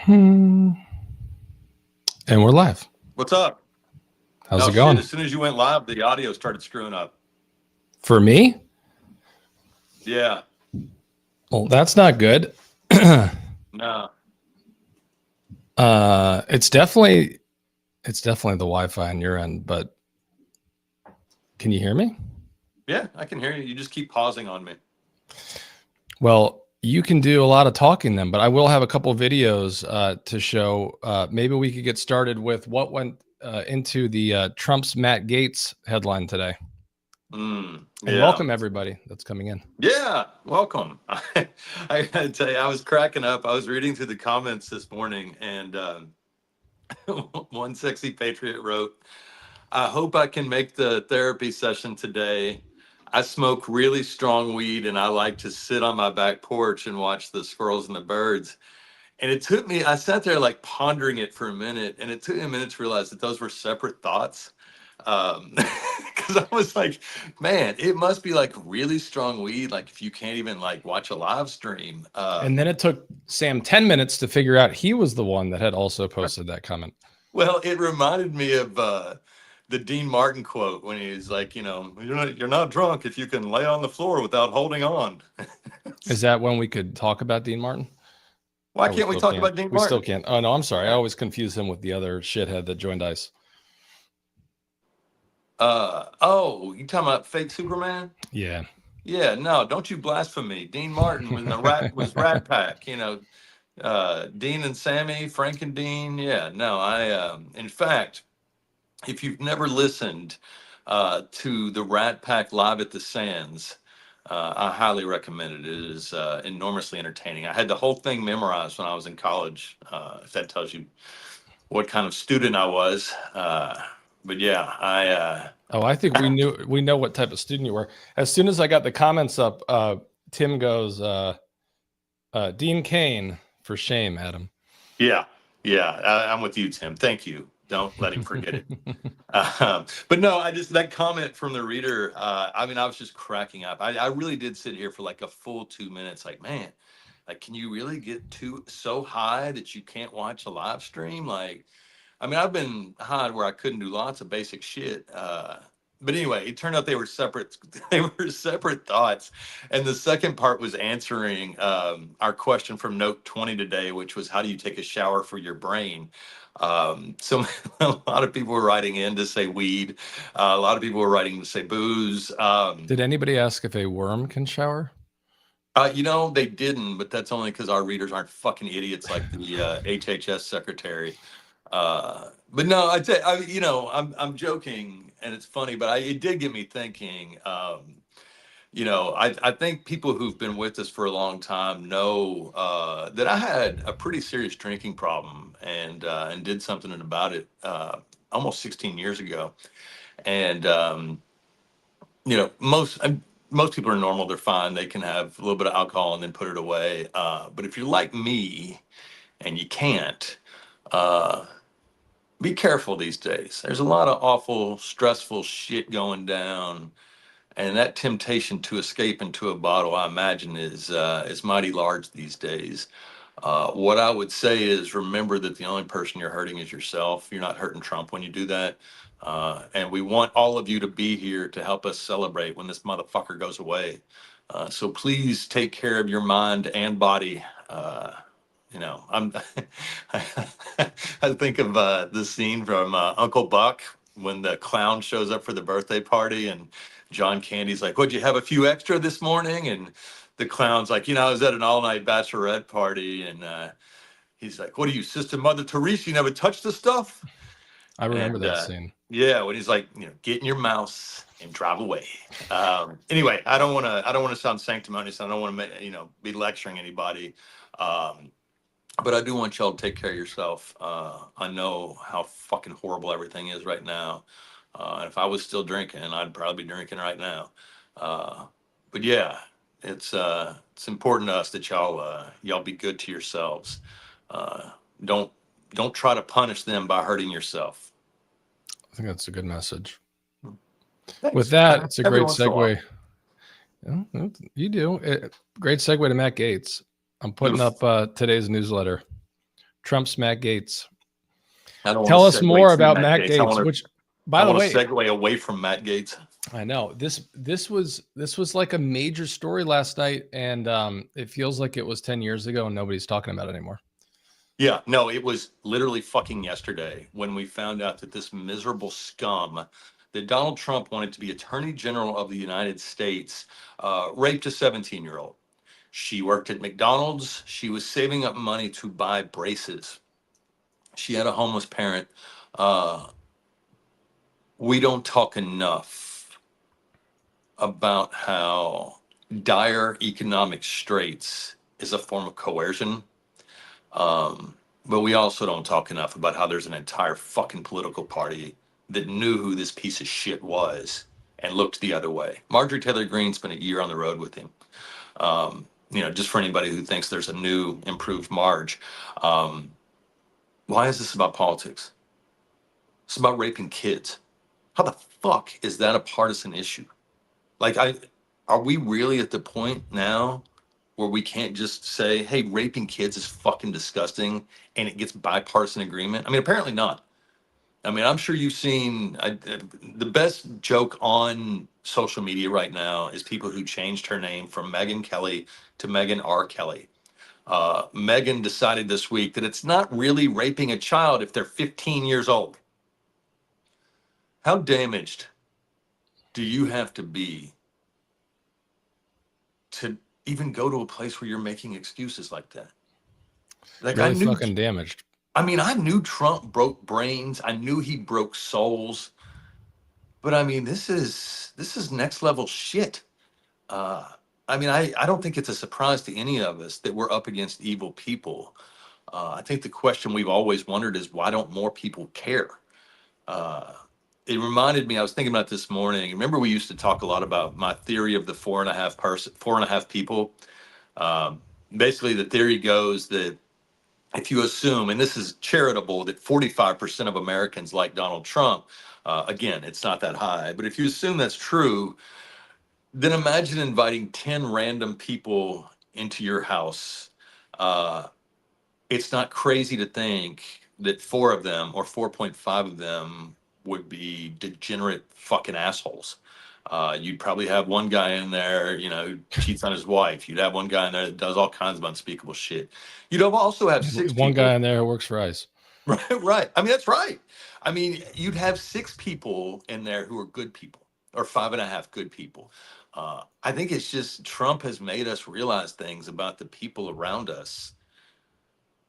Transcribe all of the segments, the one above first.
And we're live. What's up? How's it going? Shit, as soon as you went live, the audio started screwing up. For me? Yeah. Well, that's not good. No. It's definitely the Wi-Fi on your end, but can you hear me? Yeah, I can hear you. You just keep pausing on me. Well, you can do a lot of talking then, but I will have a couple of videos to show. Maybe we could get started with what went into the Trump's Matt Gaetz headline today. And welcome everybody that's coming in. Yeah, welcome. I gotta tell you, I was cracking up. I was reading through the comments this morning, and one sexy patriot wrote, "I hope I can make the therapy session today. I smoke really strong weed, and I like to sit on my back porch and watch the squirrels and the birds." And it took me, I sat there like pondering it for a minute, and it took me a minute to realize that those were separate thoughts. Because I was like, man, it must be like really strong weed, like if you can't even like watch a live stream. And then it took Sam 10 minutes to figure out he was the one that had also posted that comment. Well, it reminded me of the Dean Martin quote when he's like, you're not drunk if you can lay on the floor without holding on. Is that when we could talk about Dean Martin? Why can't we talk about Dean Martin? We still can't. Oh, no, I'm sorry. I always confuse him with the other shithead that joined ICE. You talking about fake Superman? Yeah. Yeah, no, don't you blaspheme. Dean Martin was Rat Pack, Dean and Sammy, Frank and Dean. Yeah, no, in fact, if you've never listened to the Rat Pack Live at the Sands, I highly recommend it. It is enormously entertaining. I had the whole thing memorized when I was in college, if that tells you what kind of student I was. But yeah, I think we know what type of student you were. As soon as I got the comments up, Tim goes, Dean Cain, for shame, Adam. Yeah, I'm with you, Tim. Thank you. Don't let him forget it. But no, that comment from the reader, I was just cracking up. I really did sit here for like a full 2 minutes, like, man, like, can you really get so high that you can't watch a live stream? Like, I've been high where I couldn't do lots of basic shit. But anyway, it turned out they were separate. They were separate thoughts. And the second part was answering our question from Note 20 today, which was, how do you take a shower for your brain? So a lot of people were writing in to say weed. A lot of people were writing to say booze. Did anybody ask if a worm can shower? They didn't, but that's only because our readers aren't fucking idiots like the HHS secretary. But no, I'm joking and it's funny, but it did get me thinking. I think people who've been with us for a long time know that I had a pretty serious drinking problem and did something about it almost 16 years ago. And most people are normal; they're fine. They can have a little bit of alcohol and then put it away. But if you're like me and you can't, be careful these days. There's a lot of awful, stressful shit going down, and that temptation to escape into a bottle, I imagine, is mighty large these days. What I would say is, remember that the only person you're hurting is yourself. You're not hurting Trump when you do that. And we want all of you to be here to help us celebrate when this motherfucker goes away. So please take care of your mind and body. I'm I think of the scene from Uncle Buck when the clown shows up for the birthday party and John Candy's like, "What'd you have a few extra this morning?" And the clown's like, I was at an all-night bachelorette party, and he's like, "What are you, Sister Mother Teresa? You never touch the stuff?" I remember that scene. Yeah, when he's like, "Get in your mouse and drive away." Anyway, I don't want to sound sanctimonious. I don't want to be lecturing anybody. But I do want y'all to take care of yourself. I know how fucking horrible everything is right now. And if I was still drinking, I'd probably be drinking right now. But yeah, it's important to us that y'all be good to yourselves. Don't try to punish them by hurting yourself. I think that's a good message. Thanks. With that, it's a great segue. You do. Great segue to Matt Gaetz. I'm putting up today's newsletter. Trump's Matt Gaetz. I don't want Tell to us segue more to about Matt Matt Gaetz. Gaetz, which, I by the want way, to segue away from Matt Gaetz. I know this was like a major story last night, and it feels like it was 10 years ago and nobody's talking about it anymore. Yeah, no, it was literally fucking yesterday when we found out that this miserable scum that Donald Trump wanted to be Attorney General of the United States raped a 17-year-old. She worked at McDonald's. She was saving up money to buy braces. She had a homeless parent. Uh, we don't talk enough about how dire economic straits is a form of coercion. But we also don't talk enough about how there's an entire fucking political party that knew who this piece of shit was and looked the other way. Marjorie Taylor Greene spent a year on the road with him. Just for anybody who thinks there's a new, improved Marge. Why is this about politics? It's about raping kids. How the fuck is that a partisan issue? Like, are we really at the point now where we can't just say, hey, raping kids is fucking disgusting and it gets bipartisan agreement? I mean, apparently not. I mean, I'm sure you've seen the best joke on social media right now is people who changed her name from Megyn Kelly to Megyn R. Kelly. Megyn decided this week that it's not really raping a child if they're 15 years old. How damaged do you have to be to even go to a place where you're making excuses like that? Like, Really fucking damaged. I mean, I knew Trump broke brains. I knew he broke souls. But I mean, this is next level shit. I mean, I don't think it's a surprise to any of us that we're up against evil people. I think the question we've always wondered is why don't more people care? It reminded me, I was thinking about this morning. Remember, we used to talk a lot about my theory of the four and a half people. Basically, the theory goes that if you assume, and this is charitable, that 45% of Americans like Donald Trump, again, it's not that high, but if you assume that's true, then imagine inviting 10 random people into your house. It's not crazy to think that four of them or 4.5 of them would be degenerate fucking assholes. You'd probably have one guy in there, who cheats on his wife. You'd have one guy in there that does all kinds of unspeakable shit. You'd also have six one people. guy in there who works for ICE. Right. I mean, that's right. I mean, you'd have six people in there who are good people, or 5.5 good people. I think it's just Trump has made us realize things about the people around us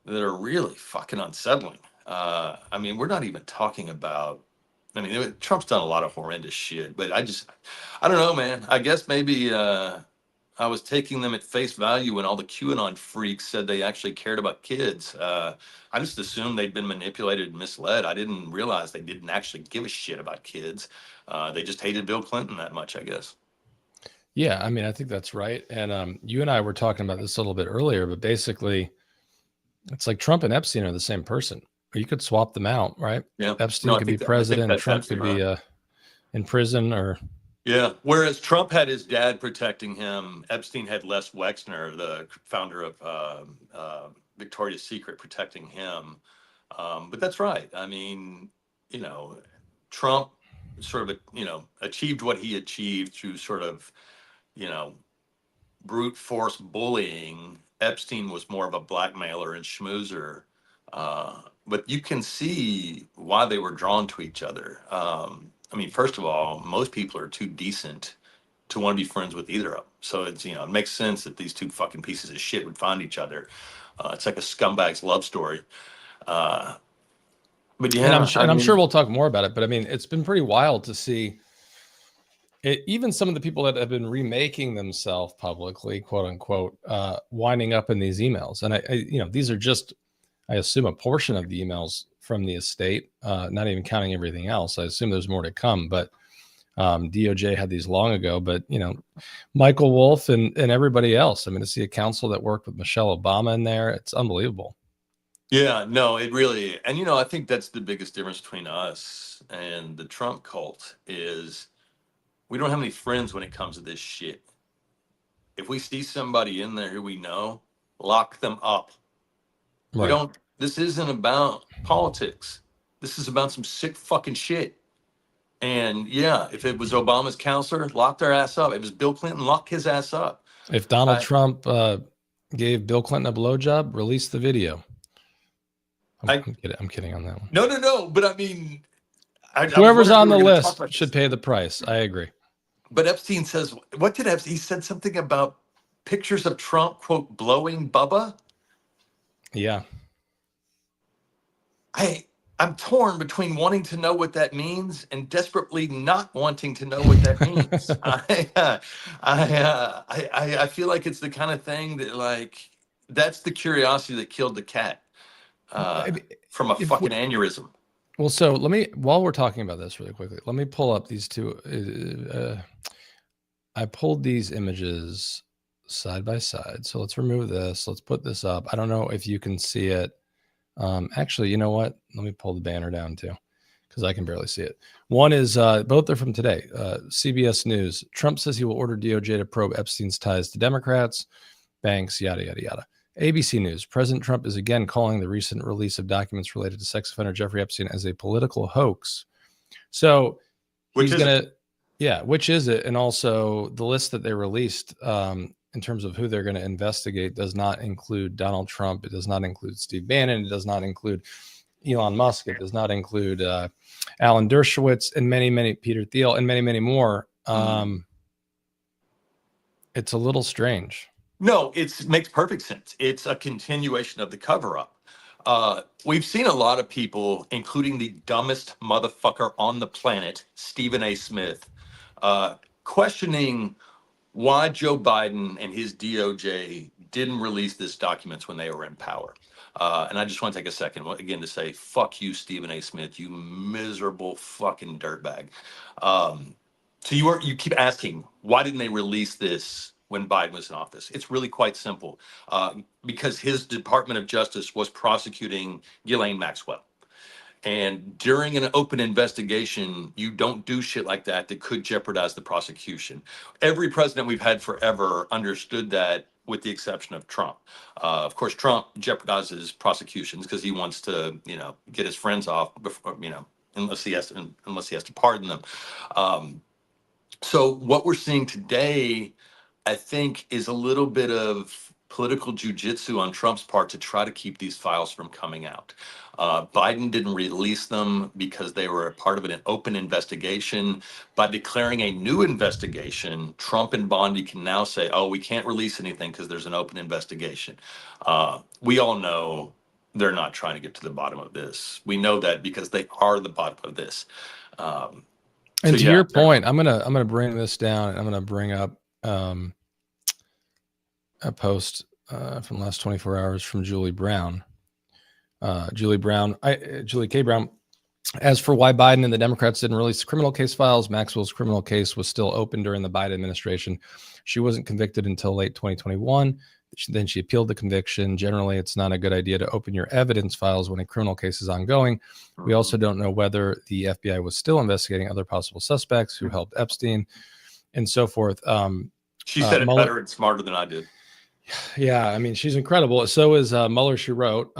that are really fucking unsettling. I mean, we're not even talking about. I mean, Trump's done a lot of horrendous shit, but I don't know, man. I guess maybe I was taking them at face value when all the QAnon freaks said they actually cared about kids. I just assumed they'd been manipulated and misled. I didn't realize they didn't actually give a shit about kids. They just hated Bill Clinton that much, I guess. Yeah, I mean, I think that's right. And you and I were talking about this a little bit earlier, but basically, it's like Trump and Epstein are the same person. Or you could swap them out, right? Yeah. Epstein could be president, Trump could be in prison, or yeah. Whereas Trump had his dad protecting him, Epstein had Les Wexner, the founder of Victoria's Secret, protecting him. But that's right. I mean, Trump sort of, achieved what he achieved through sort of, brute force bullying. Epstein was more of a blackmailer and schmoozer. But you can see why they were drawn to each other. I mean, first of all, most people are too decent to want to be friends with either of them. So it's, it makes sense that these two fucking pieces of shit would find each other. It's like a scumbag's love story. But yeah, and I'm sure we'll talk more about it. But I mean, it's been pretty wild to see it, even some of the people that have been remaking themselves publicly, quote unquote, winding up in these emails. And these are just, I assume, a portion of the emails from the estate, not even counting everything else. I assume there's more to come, but DOJ had these long ago. But Michael Wolff and everybody else. I mean, to see a counsel that worked with Michelle Obama in there, it's unbelievable. Yeah, no, it really, and I think that's the biggest difference between us and the Trump cult is we don't have any friends when it comes to this shit. If we see somebody in there who we know, lock them up. Right. This isn't about politics. This is about some sick fucking shit. And yeah, if it was Obama's counselor, lock their ass up. If it was Bill Clinton, lock his ass up. If Donald Trump gave Bill Clinton a blowjob, release the video. I'm kidding on that one. No. But I mean, whoever's on the list should pay the price. I agree. But Epstein says, what did Epstein? He said something about pictures of Trump, quote, blowing Bubba. Yeah. I'm torn between wanting to know what that means and desperately not wanting to know what that means. I feel like it's the kind of thing that, like, that's the curiosity that killed the cat from a fucking aneurysm. Well, so while we're talking about this really quickly, let me pull up these two. I pulled these images side by side. So let's remove this. Let's put this up. I don't know if you can see it. Actually, you know what? Let me pull the banner down too, because I can barely see it. One is, both are from today. CBS News. Trump says he will order DOJ to probe Epstein's ties to Democrats, banks, yada, yada, yada. ABC News. President Trump is again calling the recent release of documents related to sex offender Jeffrey Epstein as a political hoax. So which is it? And also the list that they released, in terms of who they're going to investigate, does not include Donald Trump. It does not include Steve Bannon. It does not include Elon Musk. It does not include Alan Dershowitz and many Peter Thiel and many more. It's a little strange. No, it makes perfect sense. It's a continuation of the cover-up. We've seen a lot of people, including the dumbest motherfucker on the planet, Stephen A. Smith, questioning why Joe Biden and his DOJ didn't release these documents when they were in power. And I just want to take a second again to say, fuck you, Stephen A. Smith, you miserable fucking dirtbag. So you keep asking, why didn't they release this when Biden was in office? It's really quite simple. Because his Department of Justice was prosecuting Ghislaine Maxwell. And during an open investigation, you don't do shit like that could jeopardize the prosecution. Every president we've had forever understood that, with the exception of Trump. Of course, Trump jeopardizes prosecutions because he wants to, get his friends off before, unless he has to pardon them. So what we're seeing today, I think, is a little bit of political jujitsu on Trump's part to try to keep these files from coming out. Biden didn't release them because they were a part of an open investigation. By declaring a new investigation, Trump and Bondi can now say, oh, we can't release anything because there's an open investigation. We all know they're not trying to get to the bottom of this. We know that because they are the bottom of this. And to your point, I'm gonna bring this down, and I'm gonna bring up a post from the last 24 hours from Julie Brown. Julie K. Brown. As for why Biden and the Democrats didn't release the criminal case files, Maxwell's criminal case was still open during the Biden administration. She wasn't convicted until late 2021. Then she appealed the conviction. Generally, it's not a good idea to open your evidence files when a criminal case is ongoing. We also don't know whether the FBI was still investigating other possible suspects who helped Epstein and so forth. She said it better and smarter than I did. Yeah, I mean, she's incredible. So is Mueller. She wrote,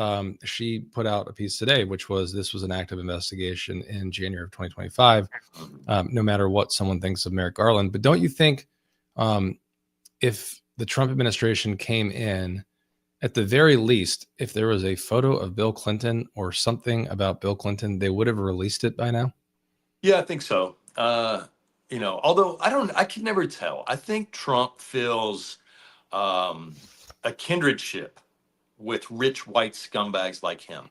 she put out a piece today, which was, this was an active investigation in January of 2025, no matter what someone thinks of Merrick Garland. But don't you think if the Trump administration came in, at the very least, if there was a photo of Bill Clinton or something about Bill Clinton, they would have released it by now? Yeah, I think so. Although I can never tell. I think Trump feels a kindredship with rich white scumbags like him.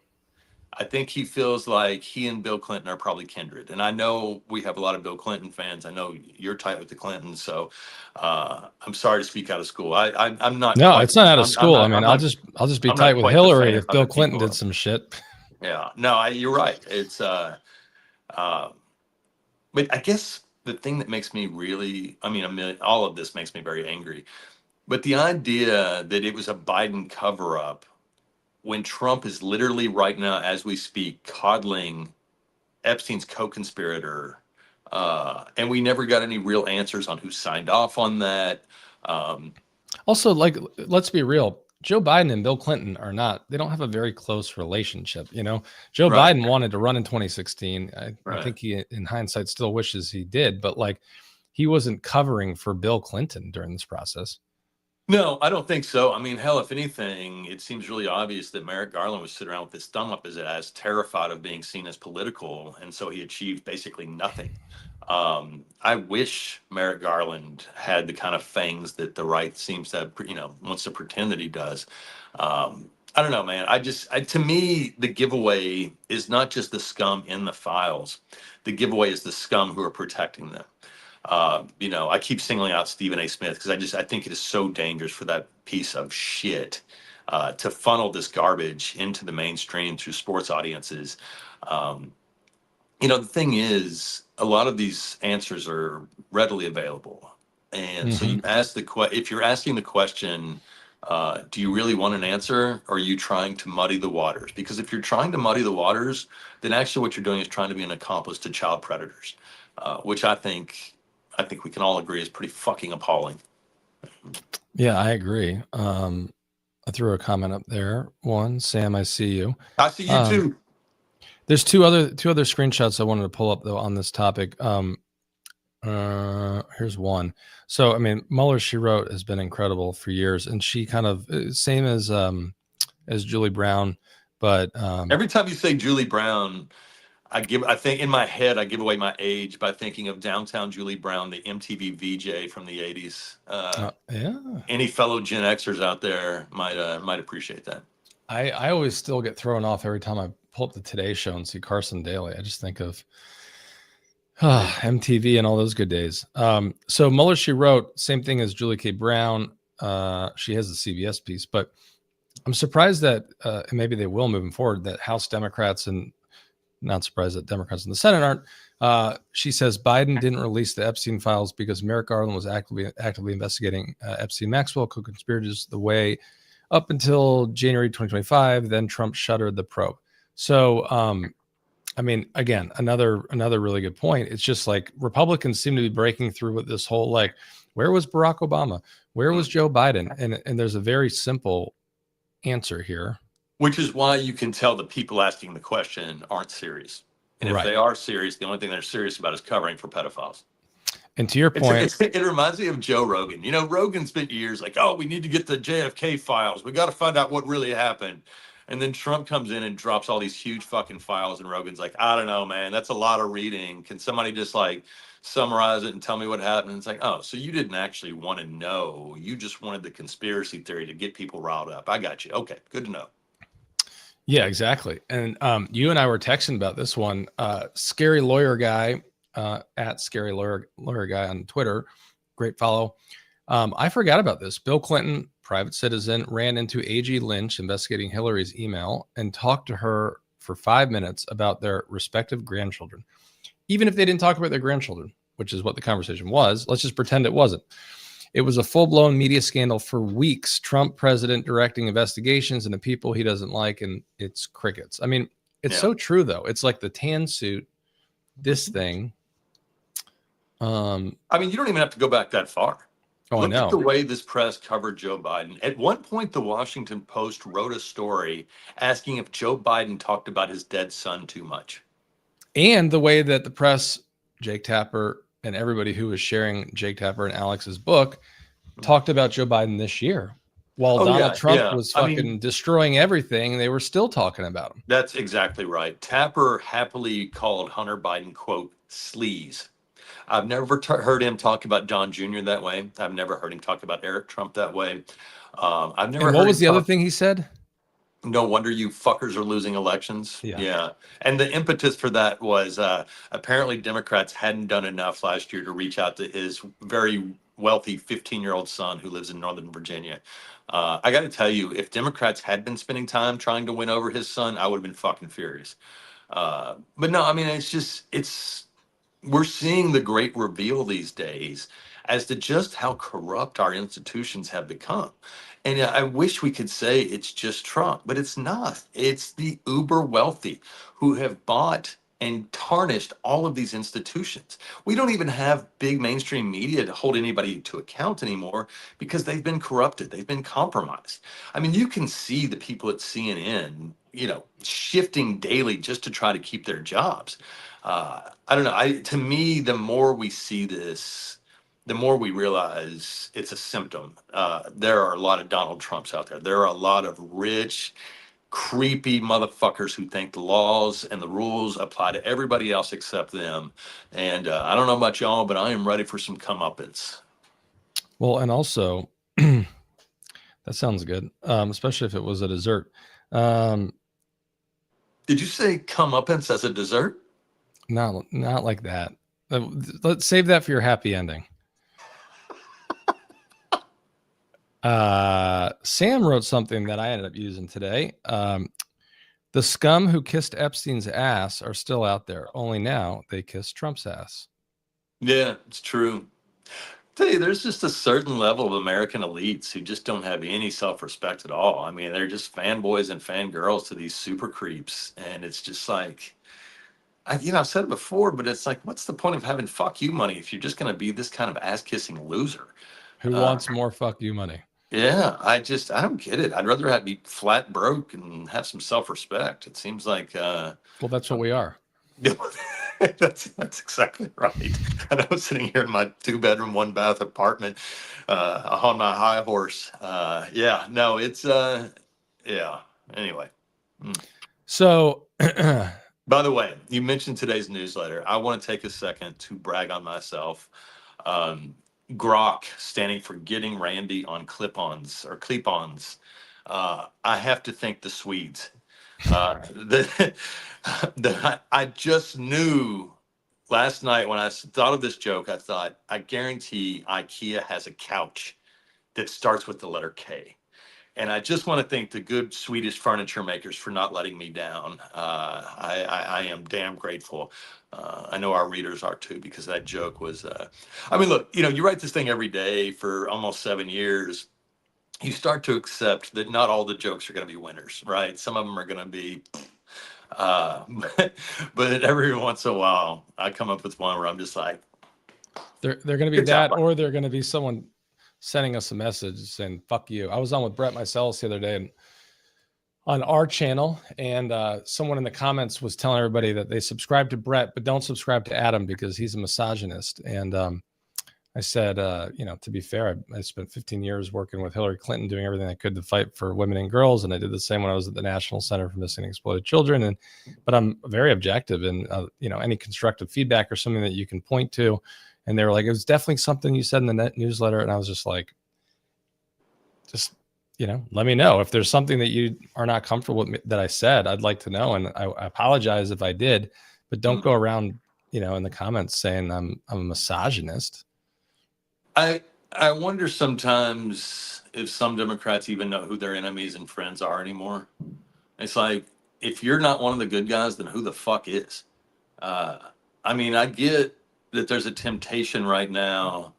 I think he feels like he and Bill Clinton are probably kindred. And I know we have a lot of Bill Clinton fans. I know you're tight with the Clintons, so I'm sorry to speak out of school. I'm not. No, it's not out of school. I'll just be tight with Hillary if Bill Clinton did some shit. Yeah, no, you're right. It's but I guess the thing that makes me really, all of this makes me very angry. But the idea that it was a Biden cover-up when Trump is literally right now, as we speak, coddling Epstein's co-conspirator, and we never got any real answers on who signed off on that. Also, let's be real. Joe Biden and Bill Clinton are not, they don't have a very close relationship. You know, Joe Right. Biden wanted to run in 2016. I Right. think he, in hindsight, still wishes he did, but like he wasn't covering for Bill Clinton during this process. No, I don't think so. I mean, hell, if anything, it seems really obvious that Merrick Garland was sitting around with his thumb up his ass, terrified of being seen as political, and so he achieved basically nothing. I wish Merrick Garland had the kind of fangs that the right seems to, wants to pretend that he does. I don't know, man. To me, the giveaway is not just the scum in the files. The giveaway is the scum who are protecting them. I keep singling out Stephen A. Smith because I think it is so dangerous for that piece of shit to funnel this garbage into the mainstream through sports audiences. Um, the thing is, a lot of these answers are readily available, and so you ask if you're asking the question, do you really want an answer, or are you trying to muddy the waters? Because if you're trying to muddy the waters, then actually what you're doing is trying to be an accomplice to child predators, which I think we can all agree is pretty fucking appalling. Yeah, I agree. I threw a comment up there. One, Sam, I see you. I see you too. There's two other screenshots I wanted to pull up though on this topic. Here's one. So I mean, Mueller, she wrote, has been incredible for years, and she kind of same as Julie Brown, but Every time you say Julie Brown, I think in my head I give away my age by thinking of Downtown Julie Brown, the MTV VJ from the 80s. Yeah. Any fellow Gen Xers out there might appreciate that. I always still get thrown off every time I pull up the Today Show and see Carson Daly. I just think of MTV and all those good days. So Mueller, she wrote, same thing as Julie K. Brown. She has the CBS piece, but I'm surprised that, and maybe they will moving forward, that House Democrats, and not surprised that Democrats in the Senate aren't. She says Biden didn't release the Epstein files because Merrick Garland was actively investigating Epstein Maxwell co-conspirators the way up until January 2025. Then Trump shuttered the probe. So, I mean, again, another really good point. It's just like Republicans seem to be breaking through with this whole, like, where was Barack Obama? Where was Joe Biden? And there's a very simple answer here. Which is why you can tell the people asking the question aren't serious. And if they are serious, the only thing they're serious about is covering for pedophiles. And to your point, it reminds me of Joe Rogan. Rogan spent years like, oh, we need to get the JFK files. We got to find out what really happened. And then Trump comes in and drops all these huge fucking files. And Rogan's like, I don't know, man, that's a lot of reading. Can somebody just like summarize it and tell me what happened? And it's like, oh, so you didn't actually want to know. You just wanted the conspiracy theory to get people riled up. I got you. Okay, good to know. Yeah, exactly. And you and I were texting about this one. Scary Lawyer Guy, at Scary Lawyer Guy on Twitter. Great follow. I forgot about this. Bill Clinton, private citizen, ran into A.G. Lynch investigating Hillary's email and talked to her for 5 minutes about their respective grandchildren. Even if they didn't talk about their grandchildren, which is what the conversation was, let's just pretend it wasn't. It was a full-blown media scandal for weeks. Trump president directing investigations into people he doesn't like, and it's crickets. I mean, it's so true, though. It's like the tan suit, this thing. I mean, you don't even have to go back that far. Oh, Look I know. at the way this press covered Joe Biden. At one point, the Washington Post wrote a story asking if Joe Biden talked about his dead son too much. And the way that the press, Jake Tapper, and everybody who was sharing Jake Tapper and Alex's book talked about Joe Biden this year. While Donald Trump was fucking destroying everything, they were still talking about him. That's exactly right. Tapper happily called Hunter Biden, quote, sleaze. I've never heard him talk about Don Jr. that way. I've never heard him talk about Eric Trump that way. I've never. And what was the other thing he said? No wonder you fuckers are losing elections. Yeah. And the impetus for that was apparently Democrats hadn't done enough last year to reach out to his very wealthy 15-year-old son who lives in Northern Virginia. I got to tell you, if Democrats had been spending time trying to win over his son, I would have been fucking furious. But no, I mean, we're seeing the great reveal these days as to just how corrupt our institutions have become. And I wish we could say it's just Trump, but it's not. It's the uber wealthy who have bought and tarnished all of these institutions. We don't even have big mainstream media to hold anybody to account anymore because they've been corrupted, they've been compromised. I mean, you can see the people at CNN, shifting daily just to try to keep their jobs. I don't know. To me, the more we see this, the more we realize it's a symptom. There are a lot of Donald Trumps out there. There are a lot of rich, creepy motherfuckers who think the laws and the rules apply to everybody else except them. And I don't know about y'all, but I am ready for some comeuppance. Well, and also, that sounds good, especially if it was a dessert. Did you say comeuppance as a dessert? Not like that. Let's save that for your happy ending. Sam wrote something that I ended up using today. The scum who kissed Epstein's ass are still out there. Only now they kiss Trump's ass. Yeah, it's true. Tell you, there's just a certain level of American elites who just don't have any self-respect at all. I mean, they're just fanboys and fangirls to these super creeps, and it's just like, I've said it before, but it's like, what's the point of having fuck you money if you're just going to be this kind of ass-kissing loser? Who wants more fuck you money? Yeah, I don't get it. I'd rather be flat broke and have some self-respect. It seems like, well, that's what we are. That's exactly right. And I was sitting here in my 2-bedroom, 1-bath apartment on my high horse. Yeah, no, it's yeah. Anyway. So, by the way, you mentioned today's newsletter. I want to take a second to brag on myself. Grok, standing for Getting Randy on Clip-Ons or Clip-Ons. I have to thank the Swedes. I just knew last night when I thought of this joke, I thought, I guarantee IKEA has a couch that starts with the letter K. And I just want to thank the good Swedish furniture makers for not letting me down. I am damn grateful. I know our readers are too, because that joke was, I mean, look, you write this thing every day for almost 7 years. You start to accept that not all the jokes are going to be winners, right? Some of them are going to be, but every once in a while, I come up with one where I'm just like, they're going to be that, or they're going to be someone sending us a message saying, fuck you. I was on with Brett Meiselas the other day and on our channel, and someone in the comments was telling everybody that they subscribe to Brett, but don't subscribe to Adam because he's a misogynist. And I said, to be fair, I spent 15 years working with Hillary Clinton, doing everything I could to fight for women and girls. And I did the same when I was at the National Center for Missing and Exploited Children. But I'm very objective, and any constructive feedback or something that you can point to. And they were like, it was definitely something you said in the newsletter. And I was just like, let me know if there's something that you are not comfortable with that I said. I'd like to know. And I apologize if I did, but don't go around, in the comments saying I'm a misogynist. I wonder sometimes if some Democrats even know who their enemies and friends are anymore. It's like, if you're not one of the good guys, then who the fuck is? I mean, I get that there's a temptation right now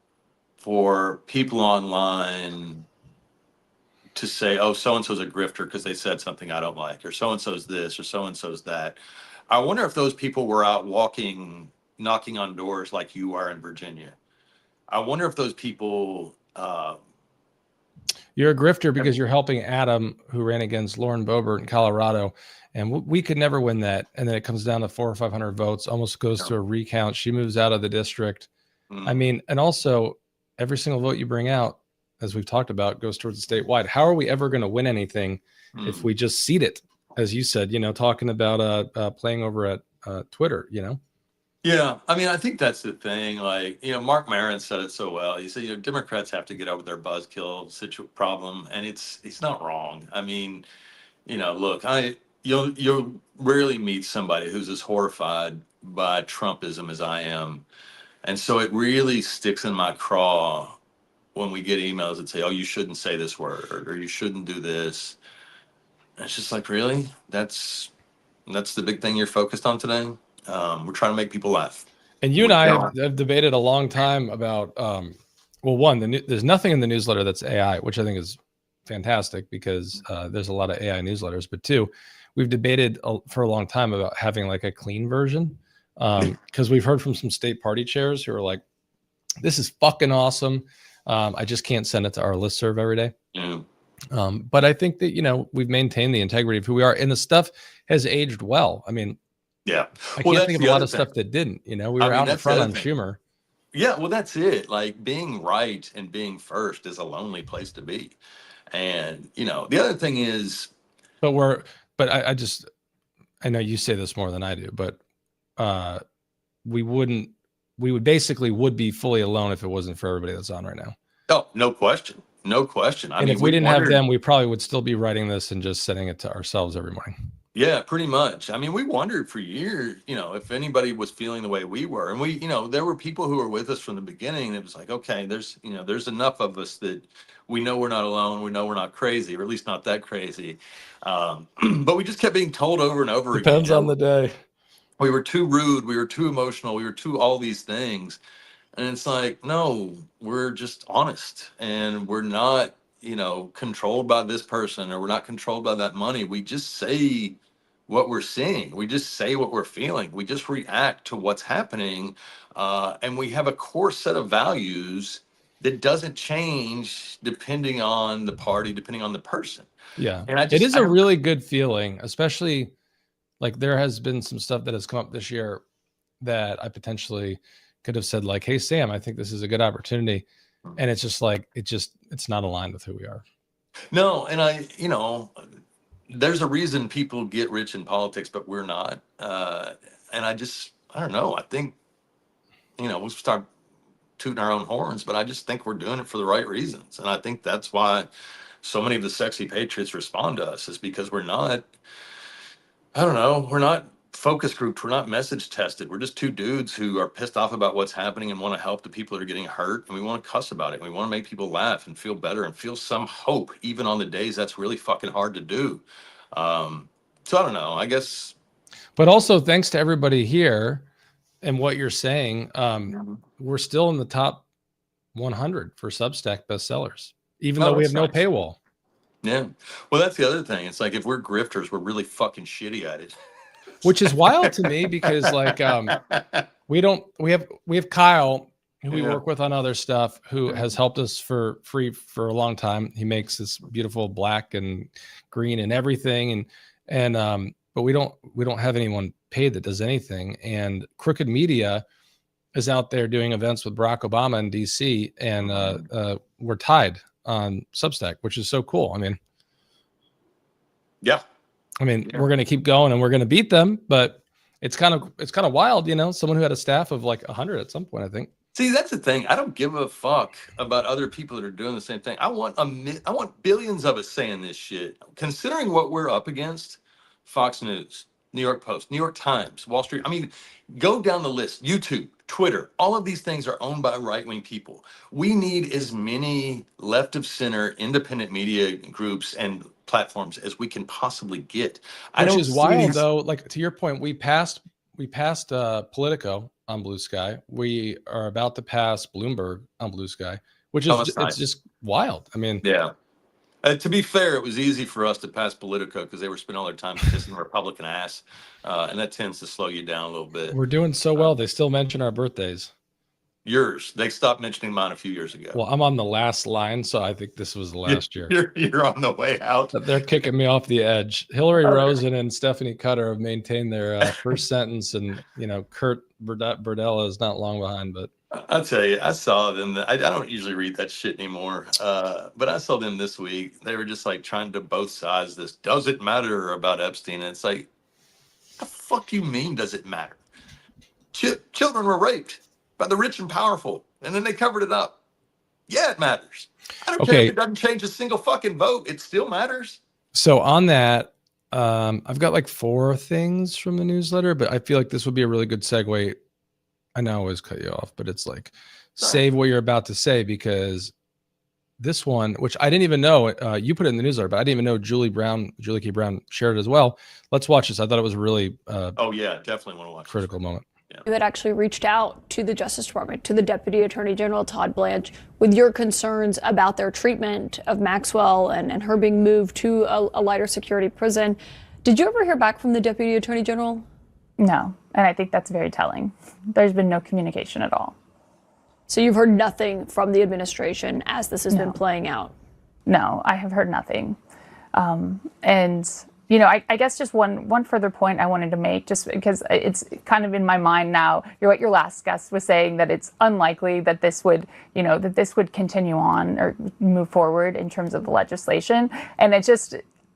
for people online to say, oh, so-and-so's a grifter because they said something I don't like, or so-and-so's this, or so-and-so's that. I wonder if those people were out walking, knocking on doors like you are in Virginia. I wonder if those people... You're a grifter because you're helping Adam, who ran against Lauren Boebert in Colorado, and we could never win that. And then it comes down to 400 or 500 votes, almost goes to a recount. She moves out of the district. I mean, and also every single vote you bring out, as we've talked about, goes towards the statewide. How are we ever going to win anything if we just seed it? As you said, talking about playing over at Twitter, Yeah, I mean, I think that's the thing. Like, Mark Maron said it so well. He said, Democrats have to get over their buzzkill problem, and he's not wrong. I mean, look, you'll rarely meet somebody who's as horrified by Trumpism as I am, and so it really sticks in my craw when we get emails that say, "Oh, you shouldn't say this word," or "You shouldn't do this." And it's just like, really? That's the big thing you're focused on today? We're trying to make people laugh. And you and I have debated a long time about, there's nothing in the newsletter that's AI, which I think is fantastic because there's a lot of AI newsletters. But two, we've debated for a long time about having like a clean version because we've heard from some state party chairs who are like, this is fucking awesome. I just can't send it to our listserv every day. Yeah. But I think that, you know, we've maintained the integrity of who we are, and the stuff has aged well. I mean, Yeah. I can't think of a lot of stuff that didn't. You know, we were out in front on Schumer. Yeah, well, that's it. Like being right and being first is a lonely place to be. And, you know, the other thing is, But I know you say this more than I do, but we would basically be fully alone if it wasn't for everybody that's on right now. oh, no question. No question. I And mean, if we didn't have them, we probably would still be writing this and just sending it to ourselves every morning. Yeah, pretty much. I mean, we wondered for years, you know, if anybody was feeling the way we were. And we, you know, there were people who were with us from the beginning. And it was like, okay, there's enough of us that we know we're not alone. We know we're not crazy, or at least not that crazy. But we just kept being told over and over again. Depends on the day. We were too rude. We were too emotional. We were too all these things. And it's like, no, we're just honest, and we're not, you know, controlled by this person, or we're not controlled by that money. We just say what we're seeing. We just say what we're feeling. We just react to what's happening. And we have a core set of values that doesn't change depending on the party, depending on the person. Yeah. And it is a really good feeling, especially like there has been some stuff that has come up this year that I potentially could have said like, hey, Sam, I think this is a good opportunity. And it's just like, it's not aligned with who we are. No. And you know, there's a reason people get rich in politics, but we're not. And I don't know. I think, you know, we'll start tooting our own horns, but I just think we're doing it for the right reasons. And I think that's why so many of the sexy patriots respond to us, is because we're not, I don't know, we're not focus grouped. We're not message tested. We're just two dudes who are pissed off about what's happening and want to help the people that are getting hurt. And we want to cuss about it. We want to make people laugh and feel better and feel some hope, even on the days that's really fucking hard to do. So I don't know, I guess. But also thanks to everybody here and what you're saying, we're still in the top 100 for Substack bestsellers, even though we have no paywall. Yeah. Well, that's the other thing. It's like, if we're grifters, we're really fucking shitty at it. Which is wild to me because like we have Kyle, who we work with on other stuff, who has helped us for free for a long time. He makes this beautiful black and green and everything, but we don't have anyone paid that does anything. And Crooked Media is out there doing events with Barack Obama in DC, and we're tied on Substack, which is so cool. I mean, yeah. We're going to keep going and we're going to beat them, but it's kind of wild, you know, someone who had a staff of like 100 at some point, I think. See, that's the thing. I don't give a fuck about other people that are doing the same thing. I want billions of us saying this shit. Considering what we're up against, Fox News, New York Post, New York Times, Wall Street. I mean, go down the list. YouTube, Twitter, all of these things are owned by right-wing people. We need as many left of center independent media groups and platforms as we can possibly get. Which is wild, though. Like, to your point, we passed Politico on Blue Sky. We are about to pass Bloomberg on Blue Sky, which is it's just wild. I mean, yeah. To be fair, it was easy for us to pass Politico because they were spending all their time kissing Republican ass, and that tends to slow you down a little bit. We're doing so well. They still mention our birthdays. Yours. They stopped mentioning mine a few years ago. Well, I'm on the last line, so I think this was the last year. You're on the way out. They're kicking me off the edge. Hillary Rosen and Stephanie Cutter have maintained their first sentence, and you know, Kurt Burdella is not long behind. But I'll tell you, I saw them. I don't usually read that shit anymore, but I saw them this week. They were just like trying to both sides. This doesn't matter about Epstein. And it's like, the fuck do you mean? Does it matter? Children were raped by the rich and powerful, and then they covered it up. Yeah, it matters. I don't care if it doesn't change a single fucking vote. It still matters. So on that, I've got like 4 things from the newsletter, but I feel like this would be a really good segue. I know I always cut you off, but it's like, save what you're about to say, because this one, which I didn't even know, you put it in the newsletter, but I didn't even know Julie K. Brown shared it as well. Let's watch this. I thought it was really oh yeah, definitely want to watch critical moment. Yeah. You had actually reached out to the Justice Department, to the Deputy Attorney General Todd Blanche, with your concerns about their treatment of Maxwell and her being moved to a lighter security prison. Did you ever hear back from the Deputy Attorney General? No, and I think that's very telling. There's been no communication at all. So you've heard nothing from the administration as this has been playing out? No, I have heard nothing. And, you know, I guess just one further point I wanted to make, just because it's kind of in my mind now, what your last guest was saying, that it's unlikely that this would, you know, that this would continue on or move forward in terms of the legislation. And it just,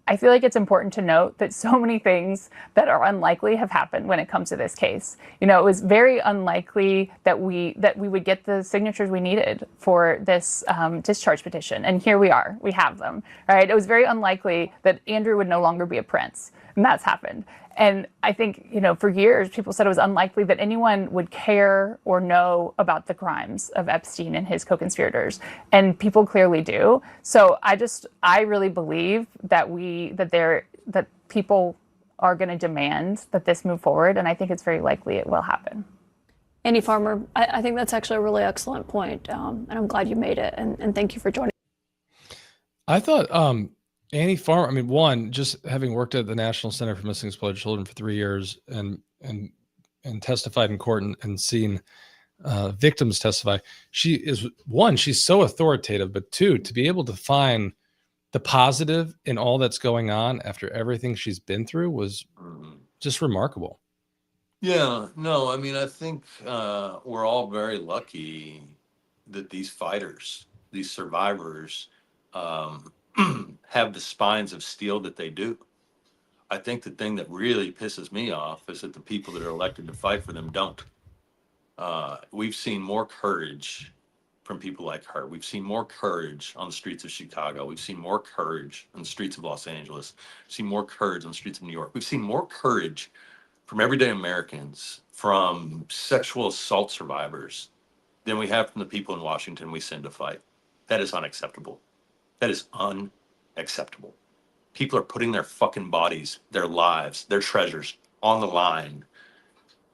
I feel like it's important to note that so many things that are unlikely have happened when it comes to this case. You know, it was very unlikely that we would get the signatures we needed for this discharge petition, and here we are. We have them, right? It was very unlikely that Andrew would no longer be a prince, and that's happened. And I think, you know, for years, people said it was unlikely that anyone would care or know about the crimes of Epstein and his co-conspirators. And people clearly do. So I really believe that that people are going to demand that this move forward. And I think it's very likely it will happen. Andy Farmer, I think that's actually a really excellent point. And I'm glad you made it. And thank you for joining. I thought, Annie Farmer, I mean, one, just having worked at the National Center for Missing and Exploited Children for 3 years and testified in court and seen victims testify, she's so authoritative, but two, to be able to find the positive in all that's going on after everything she's been through was just remarkable. Yeah, no, I mean, I think we're all very lucky that these fighters, these survivors, have the spines of steel that they do. I think the thing that really pisses me off is that the people that are elected to fight for them don't. We've seen more courage from people like her. We've seen more courage on the streets of Chicago. We've seen more courage on the streets of Los Angeles. We've seen more courage on the streets of New York. We've seen more courage from everyday Americans, from sexual assault survivors, than we have from the people in Washington we send to fight. That is unacceptable. That is unacceptable. People are putting their fucking bodies, their lives, their treasures on the line,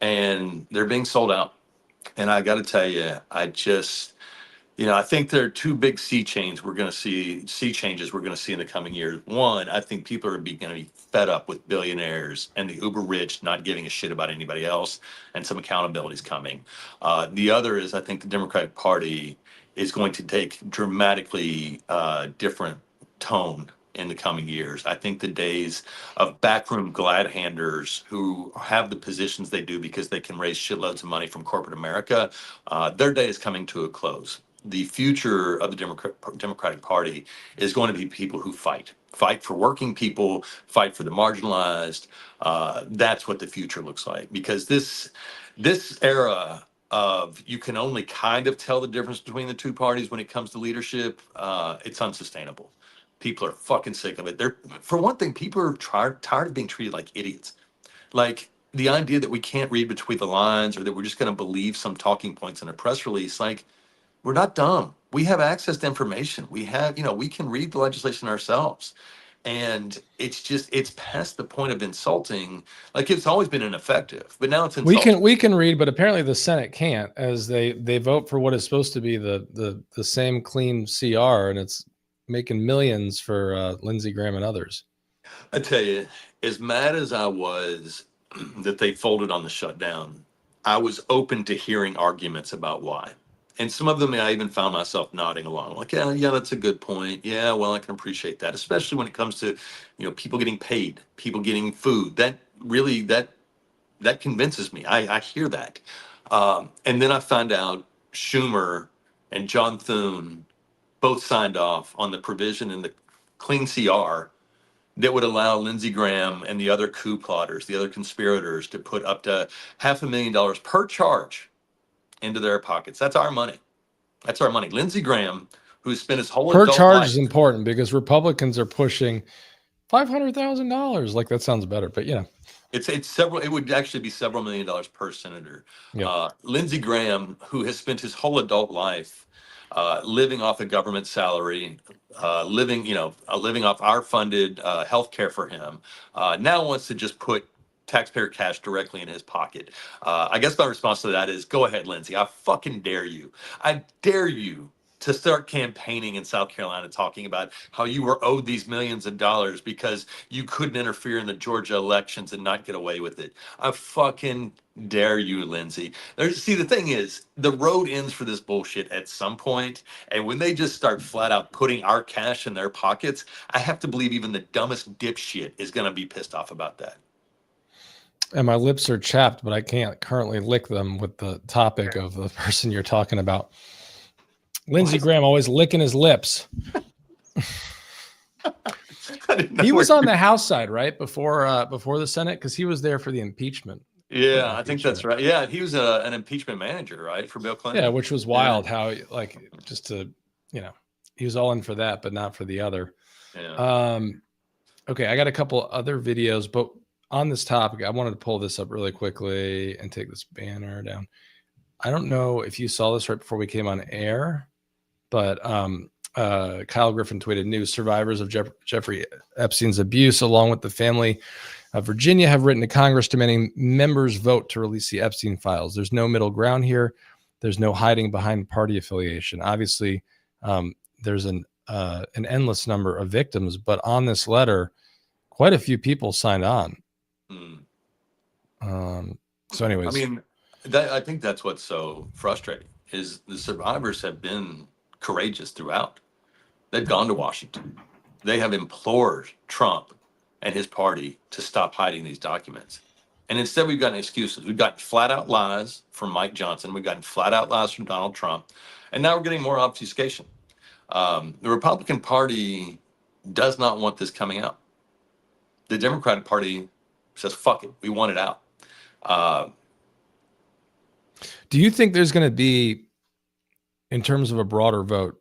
and they're being sold out. And I got to tell you, I think there are two big sea changes we're going to see in the coming years. One, I think people are going to be fed up with billionaires and the uber rich not giving a shit about anybody else, and some accountability is coming. The other is, I think the Democratic Party is going to take dramatically different tone in the coming years. I think the days of backroom glad handers who have the positions they do because they can raise shitloads of money from corporate America, their day is coming to a close. The future of the Democratic Party is going to be people who fight for working people, fight for the marginalized. That's what the future looks like, because this era of, you can only kind of tell the difference between the two parties when it comes to leadership, it's unsustainable. People are fucking sick of it. For one thing, people are tired of being treated like idiots. Like, the idea that we can't read between the lines, or that we're just going to believe some talking points in a press release, like, we're not dumb. We have access to information. We can read the legislation ourselves. And it's past the point of insulting. Like, it's always been ineffective, but now it's insulting. We can read, but apparently the Senate can't, as they vote for what is supposed to be the same clean CR, and it's making millions for Lindsey Graham and others. I tell you, as mad as I was that they folded on the shutdown, I was open to hearing arguments about why. And some of them I even found myself nodding along, like, yeah, that's a good point. Yeah, well, I can appreciate that, especially when it comes to, people getting paid, people getting food. That really, that convinces me. I hear that. And then I found out Schumer and John Thune both signed off on the provision in the clean CR that would allow Lindsey Graham and the other coup plotters, the other conspirators, to put up to $500,000 per charge into their pockets. That's our money. That's our money. Lindsey Graham, who's spent his whole per adult charge life, is important, because Republicans are pushing $500,000. Like, that sounds better, but it's several. It would actually be several $1 million per senator. Yep. Lindsey Graham, who has spent his whole adult life living off a government salary, living off our funded health care for him, now wants to just put taxpayer cash directly in his pocket. I guess my response to that is, go ahead, Lindsey. I fucking dare you. I dare you to start campaigning in South Carolina talking about how you were owed these millions of dollars because you couldn't interfere in the Georgia elections and not get away with it. I fucking dare you, Lindsey. See, the thing is, the road ends for this bullshit at some point, and when they just start flat out putting our cash in their pockets, I have to believe even the dumbest dipshit is going to be pissed off about that. And my lips are chapped, but I can't currently lick them with the topic of the person you're talking about. Lindsey Graham always licking his lips. He was on the House side, right? Before the Senate, because he was there for the impeachment. Yeah, I think that's right. Yeah, he was an impeachment manager, right, for Bill Clinton. Yeah, which was wild. How just to he was all in for that, but not for the other. Yeah. Okay, I got a couple other videos, but on this topic, I wanted to pull this up really quickly and take this banner down. I don't know if you saw this right before we came on air, but Kyle Griffin tweeted, "New survivors of Jeffrey Epstein's abuse, along with the family of Virginia, have written to Congress demanding members vote to release the Epstein files. There's no middle ground here. There's no hiding behind party affiliation. Obviously, there's an endless number of victims, but on this letter, quite a few people signed on." So anyways, I mean, I think that's what's so frustrating is the survivors have been courageous throughout. They've gone to Washington. They have implored Trump and his party to stop hiding these documents. And instead, we've gotten excuses. We've gotten flat out lies from Mike Johnson. We've gotten flat out lies from Donald Trump. And now we're getting more obfuscation. The Republican Party does not want this coming out. The Democratic Party says, fuck it, we want it out. do you think there's going to be, in terms of a broader vote,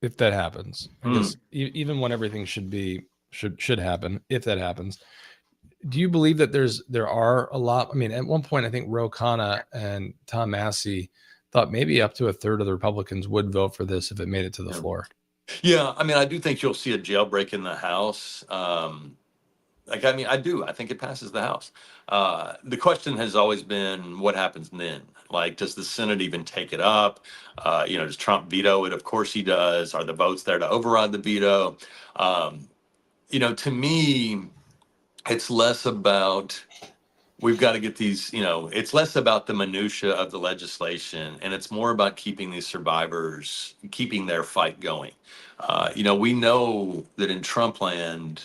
if that happens, I guess even when everything should happen, if that happens, do you believe that there are a lot? I mean, at one point, I think Ro Khanna and Tom Massey thought maybe up to a third of the Republicans would vote for this if it made it to the floor. Yeah, I mean, I do think you'll see a jailbreak in the House. I do. I think it passes the House. The question has always been, what happens then? Like, does the Senate even take it up? Does Trump veto it? Of course he does. Are the votes there to override the veto? To me, it's less about, we've got to get these, it's less about the minutia of the legislation, and it's more about keeping these survivors, keeping their fight going. We know that in Trump land,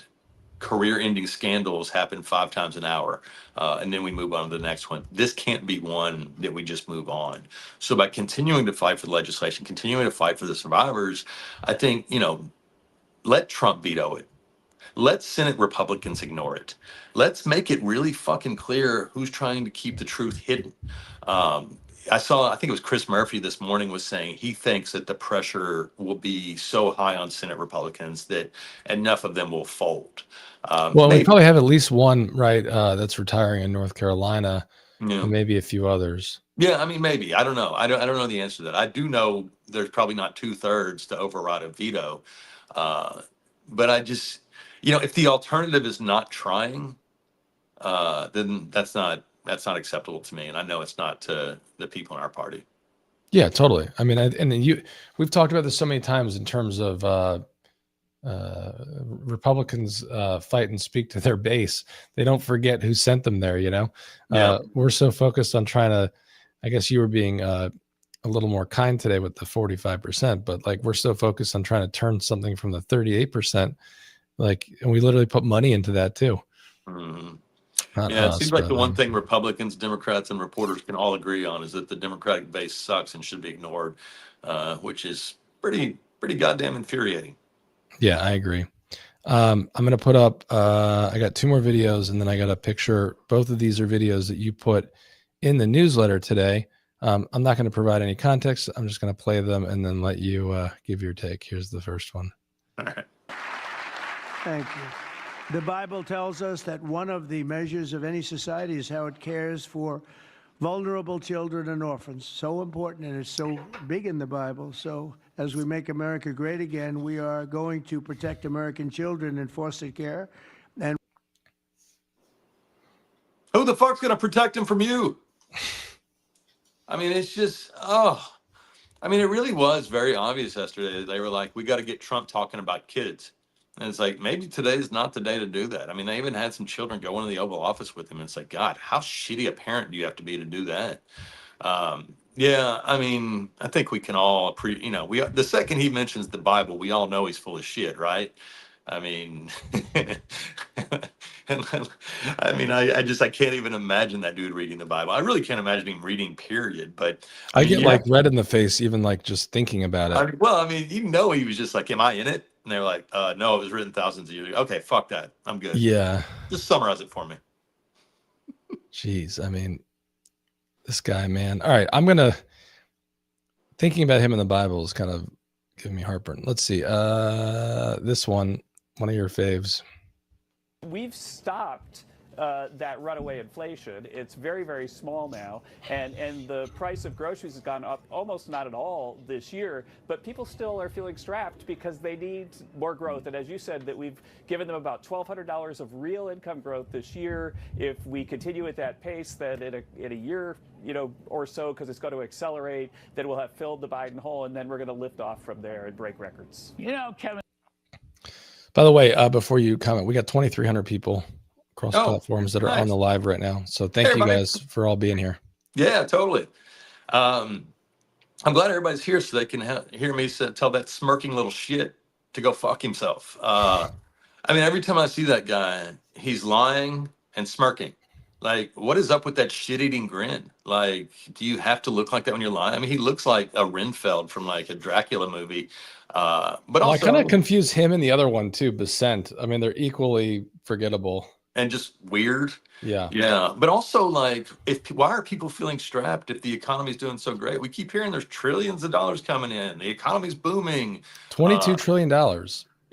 career-ending scandals happen 5 times an hour, and then we move on to the next one. This can't be one that we just move on. So by continuing to fight for the legislation, continuing to fight for the survivors, I think, let Trump veto it. Let Senate Republicans ignore it. Let's make it really fucking clear who's trying to keep the truth hidden. I think it was Chris Murphy this morning was saying he thinks that the pressure will be so high on Senate Republicans that enough of them will fold. We probably have at least one, right, that's retiring in North Carolina, Yeah. and maybe a few others. Yeah, I mean, maybe. I don't know. I don't know the answer to that. I do know there's probably not 2/3 to override a veto. But I just, if the alternative is not trying, then that's not acceptable to me. And I know it's not to the people in our party. Yeah, totally. I mean, we've talked about this so many times in terms of Republicans fight and speak to their base. They don't forget who sent them there. Yeah. We're so focused on trying to, I guess you were being a little more kind today with the 45%, but like, we're so focused on trying to turn something from the 38%, and we literally put money into that too. Mm-hmm. Not Yeah, it us, seems like but, the one thing Republicans, Democrats, and reporters can all agree on is that the Democratic base sucks and should be ignored, which is pretty goddamn infuriating. Yeah, I agree. I'm going to put up, I got 2 more videos, and then I got a picture. Both of these are videos that you put in the newsletter today. I'm not going to provide any context. I'm just going to play them and then let you give your take. Here's the first one. All right. Thank you. The Bible tells us that one of the measures of any society is how it cares for vulnerable children and orphans. So important, and it's so big in the Bible. So as we make America great again, we are going to protect American children in foster care. And Who the fuck's gonna protect him from you? I mean, it's just, oh, I mean, it really was very obvious yesterday. They were like, we got to get Trump talking about kids. And it's like, maybe today's not the day to do that. I mean, they even had some children go into the Oval Office with him. And it's like, God, how shitty a parent do you have to be to do that? Yeah, I mean, I think we can all the second he mentions the Bible, we all know he's full of shit, right? I mean, I can't even imagine that dude reading the Bible. I really can't imagine him reading, period. But I mean, get yeah. like red in the face, even like just thinking about it. I mean, he was just like, "Am I in it?" And they were like, "No, it was written thousands of years ago." Okay, fuck that. I'm good. Yeah. Just summarize it for me. Jeez. I mean, this guy, man. All right. Thinking about him in the Bible is kind of giving me heartburn. Let's see. This one of your faves. We've stopped that runaway inflation. It's very, very small now, and the price of groceries has gone up almost not at all this year, but people still are feeling strapped because they need more growth. And as you said, that we've given them about $1,200 of real income growth this year. If we continue at that pace, then in a year, or so, because it's going to accelerate, then we'll have filled the Biden hole, and then we're going to lift off from there and break records. Kevin. By the way, before you comment, we got 2,300 people across platforms that are on the live right now. So thank you guys for all being here. Yeah, totally. I'm glad everybody's here so they can hear me tell that smirking little shit to go fuck himself. I mean, every time I see that guy, he's lying and smirking. Like, what is up with that shit-eating grin? Like, do you have to look like that when you're lying? I mean, he looks like a Renfeld from like a Dracula movie. But also, I kind of confuse him and the other one too, Besant. I mean, they're equally forgettable and just weird. Yeah. But also, like, why are people feeling strapped if the economy's doing so great? We keep hearing there's trillions of dollars coming in. The economy's booming. $22 trillion.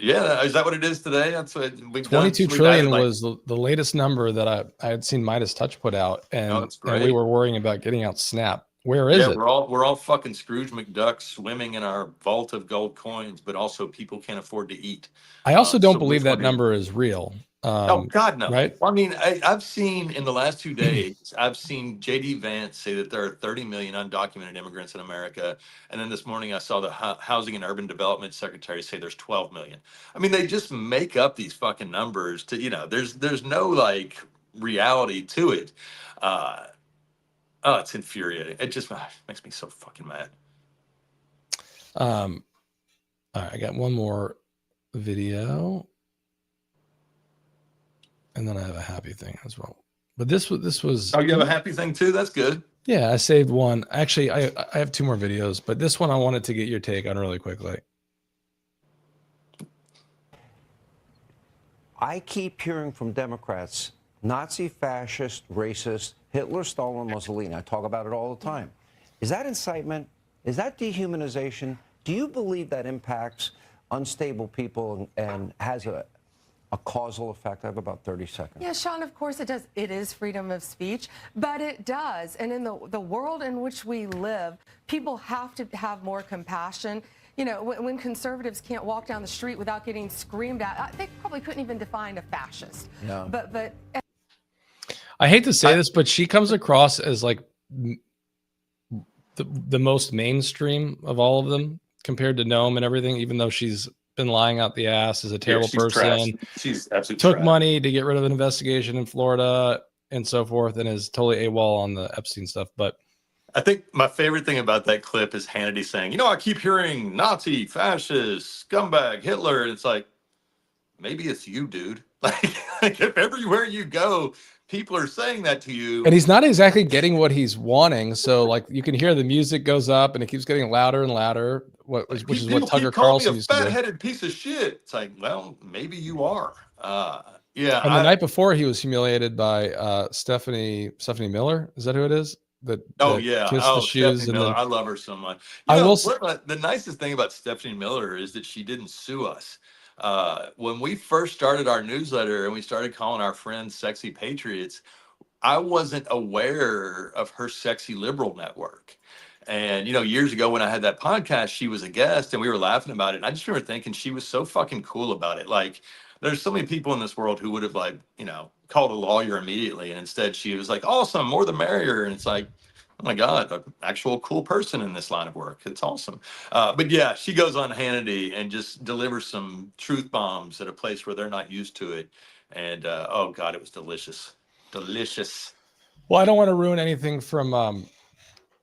Yeah, is that what it is today? That's what we've done. 22 trillion was the latest number that I had seen Midas Touch put out, and we were worrying about getting out Snap. Where is it? We're all fucking Scrooge McDuck swimming in our vault of gold coins, but also people can't afford to eat. I also don't believe that number is real. Oh God, no! Right? Well, I mean, I've seen in the last 2 days, I've seen JD Vance say that there are 30 million undocumented immigrants in America, and then this morning I saw the Housing and Urban Development Secretary say there's 12 million. I mean, they just make up these fucking numbers to, there's no like reality to it. It's infuriating. It just makes me so fucking mad. All right, I got one more video, and then I have a happy thing as well. But this was. Oh, you have a happy thing too? That's good. Yeah, I saved one. Actually, I have 2 more videos, but this one I wanted to get your take on really quickly. I keep hearing from Democrats, Nazi, fascist, racist, Hitler, Stalin, Mussolini. I talk about it all the time. Is that incitement? Is that dehumanization? Do you believe that impacts unstable people and has a causal effect? I have about 30 seconds. Yeah, Sean, of course it does. It is freedom of speech, but it does. And in the world in which we live, people have to have more compassion. When conservatives can't walk down the street without getting screamed at, they probably couldn't even define a fascist. Yeah. But I hate to say this, but she comes across as like the most mainstream of all of them compared to Noam and everything, even though she's been lying out the ass, is a terrible person. Trash. She's absolutely took trash. money to get rid of an investigation in Florida and so forth, and is totally AWOL on the Epstein stuff. But I think my favorite thing about that clip is Hannity saying, I keep hearing Nazi, fascist, scumbag, Hitler. And it's like, maybe it's you, dude. Like if everywhere you go, people are saying that to you. And he's not exactly getting what he's wanting. So like you can hear the music goes up and it keeps getting louder and louder, which is what Tucker Carlson used to do. Fat-headed piece of shit. It's like, well, maybe you are. Yeah. And the night before he was humiliated by Stephanie Miller. Is that who it is? Kissed the shoes. Stephanie Miller. I love her so much. The nicest thing about Stephanie Miller is that she didn't sue us. When we first started our newsletter and we started calling our friends Sexy Patriots, I wasn't aware of her Sexy Liberal network. And, years ago when I had that podcast, she was a guest and we were laughing about it. And I just remember thinking she was so fucking cool about it. Like, there's so many people in this world who would have like, called a lawyer immediately. And instead she was like, awesome, more the merrier. And it's like, oh my God, an actual cool person in this line of work. It's awesome. But yeah, she goes on Hannity and just delivers some truth bombs at a place where they're not used to it. And oh God, it was delicious. Delicious. Well, I don't want to ruin anything from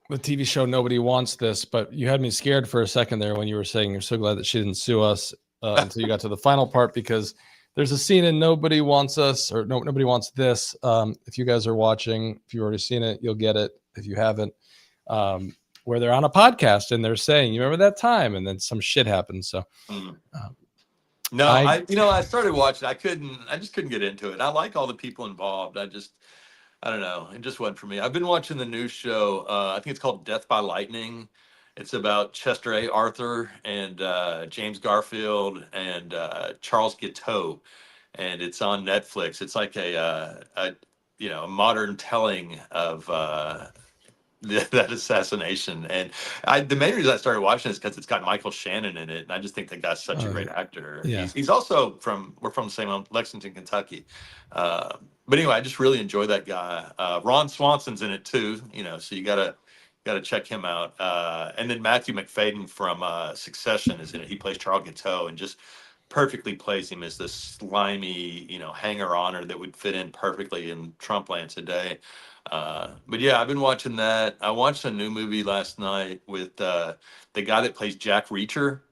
the TV show Nobody Wants This, but you had me scared for a second there when you were saying you're so glad that she didn't sue us until you got to the final part, because there's a scene in Nobody Wants Us, or no, Nobody Wants This. If you guys are watching, if you've already seen it, you'll get it. If you haven't, where they're on a podcast and they're saying, you remember that time? And then some shit happens. So no, I started watching. I just couldn't get into it. I like all the people involved. I don't know. It just wasn't for me. I've been watching the new show. I think it's called Death by Lightning. It's about Chester A. Arthur and James Garfield and Charles Guiteau, and it's on Netflix. It's like a modern telling of that assassination. And the main reason I started watching is because it's got Michael Shannon in it, and I just think that guy's such a great actor. Yeah. He's also we're from the same Lexington, Kentucky. But anyway, I just really enjoy that guy. Ron Swanson's in it too, so you gotta check him out. And then Matthew McFadden from Succession is in it. He plays Charles Guiteau and just perfectly plays him as this slimy, hanger-oner that would fit in perfectly in Trump land today. But yeah, I've been watching that. I watched a new movie last night with the guy that plays Jack Reacher.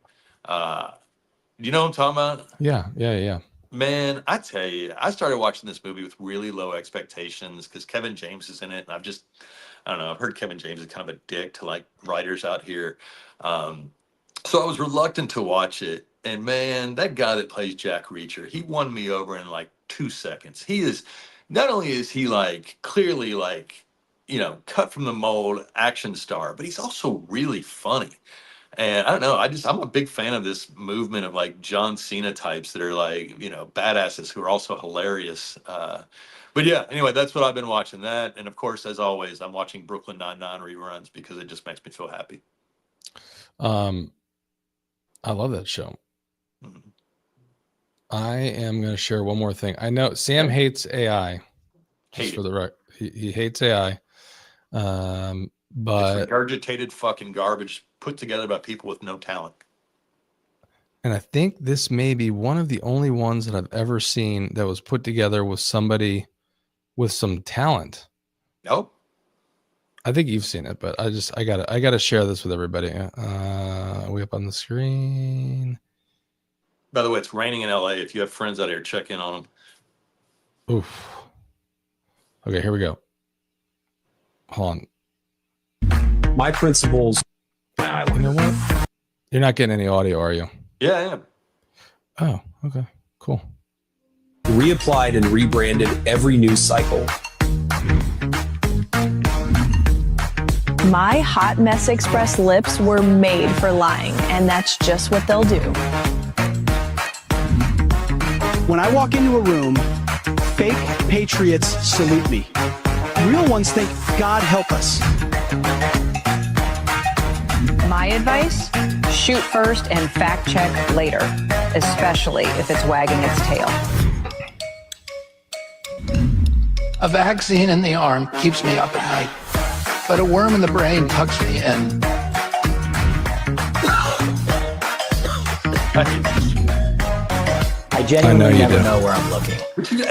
You know what I'm talking about? Yeah. Man, I tell you, I started watching this movie with really low expectations because Kevin James is in it, and I don't know, I've heard Kevin James is kind of a dick to like writers out here. So I was reluctant to watch it. And man, that guy that plays Jack Reacher, he won me over in like 2 seconds. Not only is he like clearly like, cut from the mold action star, but he's also really funny. And I don't know, I'm a big fan of this movement of like John Cena types that are like, badasses who are also hilarious. But yeah, anyway, that's what I've been watching that. And of course, as always, I'm watching Brooklyn Nine-Nine reruns because it just makes me feel happy. I love that show. I am going to share one more thing. I know Sam hates AI. Just for the record, he hates AI. But it's regurgitated fucking garbage put together by people with no talent. And I think this may be one of the only ones that I've ever seen that was put together with somebody with some talent. Nope. I think you've seen it, but I gotta share this with everybody. Are we up on the screen? By the way, it's raining in LA. If you have friends out here, check in on them. Oof. Okay, here we go. Hold on. My principles. You know what? You're not getting any audio, are you? Yeah, I am. Oh, okay. Cool. Reapplied and rebranded every news cycle. My Hot Mess Express lips were made for lying, and that's just what they'll do. When I walk into a room, fake patriots salute me. Real ones think, God help us. My advice? Shoot first and fact check later, especially if it's wagging its tail. A vaccine in the arm keeps me up at night, but a worm in the brain tucks me in. I genuinely never know where I'm looking,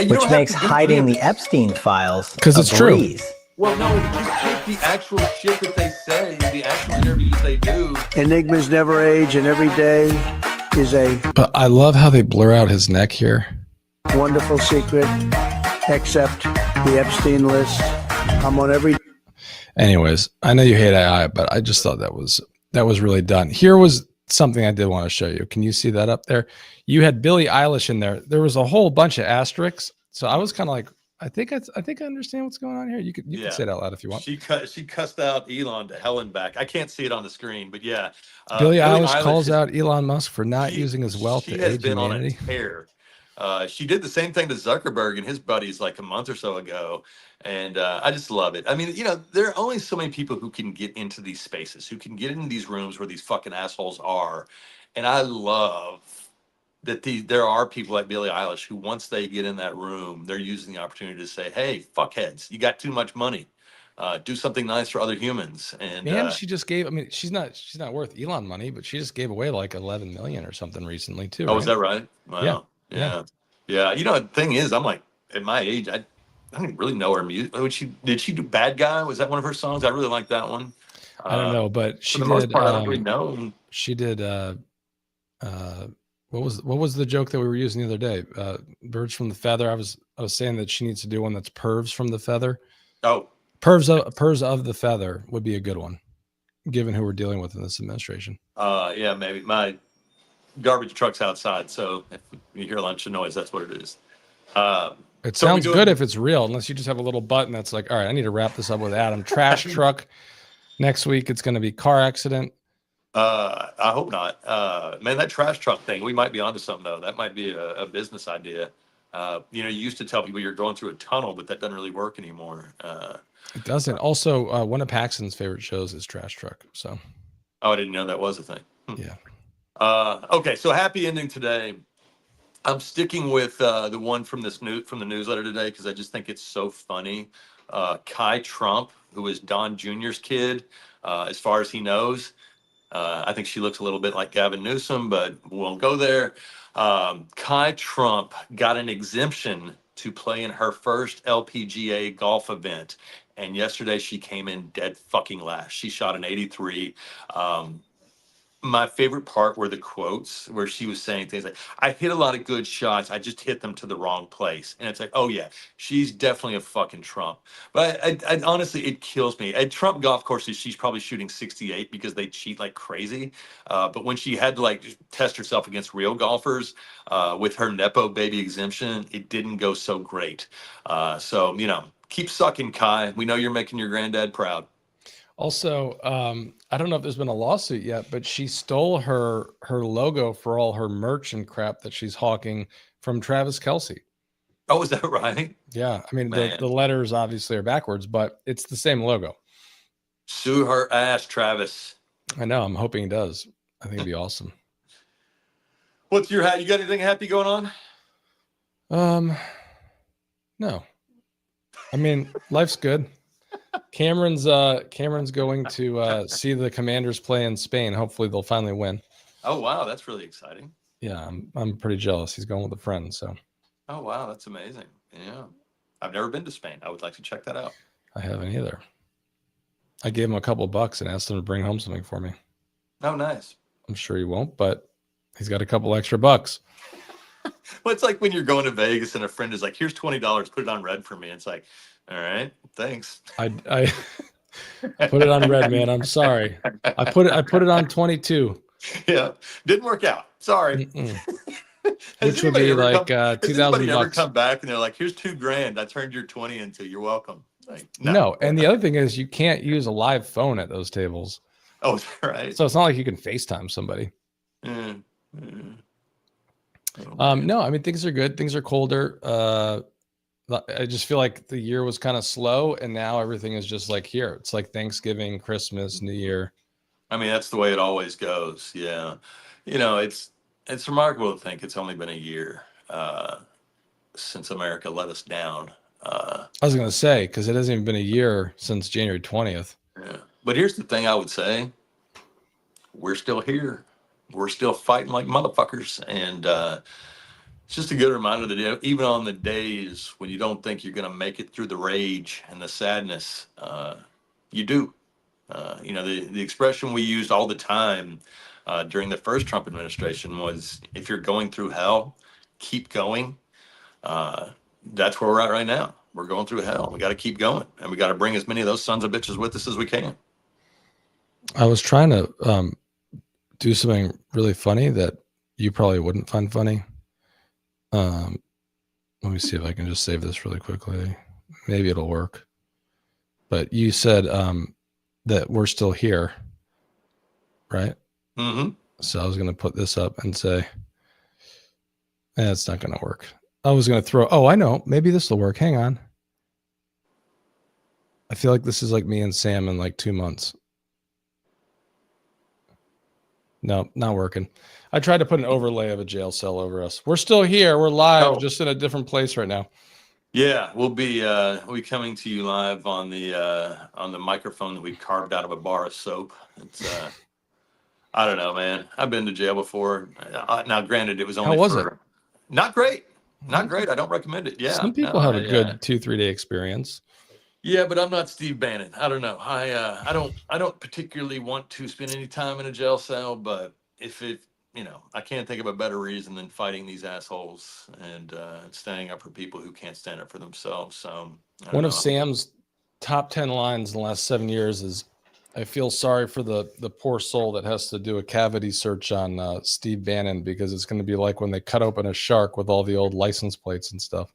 which makes hiding the Epstein files because it's breeze. True. Well, no, just take the actual shit that they say, the actual interviews they do. Enigmas never age, and every day is a But I love how they blur out his neck here. wonderful secret, except the Epstein list. I'm on every. Anyways, I know you hate AI, but I just thought that was really done. Here was something I did want to show you. Can you see that up there? You had Billie Eilish in there. There was a whole bunch of asterisks. So I was kind of like, I think I understand what's going on here. You can say it out loud if you want. She cussed out Elon to hell and back. I can't see it on the screen, but yeah. Billie Eilish calls out Elon Musk for not using his wealth to aid humanity. On a tear. She did the same thing to Zuckerberg and his buddies like a month or so ago. And I just love it. I mean, there are only so many people who can get into these spaces, who can get into these rooms where these fucking assholes are. And I love that there are people like Billie Eilish who, once they get in that room, they're using the opportunity to say, "Hey, fuckheads, you got too much money. Do something nice for other humans." And she just gave. I mean, she's not worth Elon money, but she just gave away like 11 million or something recently too. oh, is that right? Wow. Yeah. Yeah. You know, the thing is, I'm like, at my age, I don't really know her music. Did she do Bad Guy? Was that one of her songs? I really like that one. I don't know, but she for the did. most part, I don't really know. She did. What was the joke that we were using the other day? Birds from the Feather. I was saying that she needs to do one that's Pervs from the Feather. Oh, Pervs of the Feather would be a good one, given who we're dealing with in this administration. Yeah, maybe. My garbage truck's outside, so if you hear a bunch of noise, that's what it is. It so sounds good if it's real, unless you just have a little button that's like, all right, I need to wrap this up with Adam. Trash truck. Next week, it's going to be car accident. I hope not. Man, that trash truck thing, we might be onto something, though. That might be a business idea. You used to tell people you're going through a tunnel, but that doesn't really work anymore. It doesn't. Also, one of Paxton's favorite shows is Trash Truck. So, I didn't know that was a thing. Yeah. Okay, so happy ending today. I'm sticking with the one from the newsletter today because I just think it's so funny. Kai Trump, who is Don Jr.'s kid, as far as he knows. I think she looks a little bit like Gavin Newsom, but we won't go there. Kai Trump got an exemption to play in her first LPGA golf event. And yesterday she came in dead fucking last. She shot an 83. My favorite part were the quotes where she was saying things like, I hit a lot of good shots. I just hit them to the wrong place. And it's like, oh yeah, she's definitely a fucking Trump. But I honestly, it kills me. At Trump golf courses, she's probably shooting 68 because they cheat like crazy. But when she had to like test herself against real golfers with her Nepo baby exemption, it didn't go so great. So, keep sucking, Kai. We know you're making your granddad proud. Also, I don't know if there's been a lawsuit yet, but she stole her logo for all her merch and crap that she's hawking from Travis Kelce. Oh, is that right? Yeah. I mean, Man. the letters obviously are backwards, but it's the same logo. Sue her ass, Travis. I know. I'm hoping he does. I think it'd be awesome. What's your hat? You got anything happy going on? No. I mean, life's good. Cameron's going to see the Commanders play in Spain. Hopefully they'll finally win. Oh wow, that's really exciting. Yeah, I'm pretty jealous. He's going with a friend, so. Oh wow, that's amazing. Yeah, I've never been to Spain. I would like to check that out. I haven't either. I gave him a couple bucks and asked him to bring home something for me. Oh, nice. I'm sure he won't, but he's got a couple extra bucks. Well, it's like when you're going to Vegas and a friend is like, "Here's $20. Put it on red for me." It's like, all right, thanks. I put it on red, man. I'm sorry. I put it on 22. Yeah, didn't work out. Sorry. Which would be like $2,000 ever bucks. come back and they're like, "Here's $2,000. I turned your 20 into. You're welcome." Like, No, and the other thing is you can't use a live phone at those tables. Oh, is that right? So it's not like you can FaceTime somebody. Mm. No, I mean things are good. Things are colder. I just feel like the year was kind of slow, and now everything is just like here. It's like Thanksgiving, Christmas, New Year. I mean, that's the way it always goes. Yeah, it's remarkable to think it's only been a year since America let us down. I was going to say, because it hasn't even been a year since January 20th. Yeah. But here's the thing I would say. We're still here. We're still fighting like motherfuckers. And it's just a good reminder that even on the days when you don't think you're going to make it through the rage and the sadness, you do. The expression we used all the time during the first Trump administration was, if you're going through hell, keep going. That's where we're at right now. We're going through hell. We got to keep going, and we got to bring as many of those sons of bitches with us as we can. I was trying to do something really funny that you probably wouldn't find funny. Let me see if I can just save this really quickly. Maybe it'll work. But you said that we're still here, right? Mm-hmm. So I was going to put this up and say, it's not going to work. I was going to throw, I know, maybe this will work. Hang on. I feel like this is like me and Sam in like 2 months. No, not working. I tried to put an overlay of a jail cell over us. We're still here. We're live, just in a different place right now. Yeah, we'll be coming to you live on the microphone that we carved out of a bar of soap. It's I don't know, man. I've been to jail before. Now, granted, it was only not great. Not great. I don't recommend it. Yeah, some people have a good 2-3 day experience. Yeah, but I'm not Steve Bannon. I don't know. I don't particularly want to spend any time in a jail cell, but if it, I can't think of a better reason than fighting these assholes and standing up for people who can't stand up for themselves. So one of Sam's top 10 lines in the last 7 years is, "I feel sorry for the poor soul that has to do a cavity search on Steve Bannon, because it's going to be like when they cut open a shark with all the old license plates and stuff."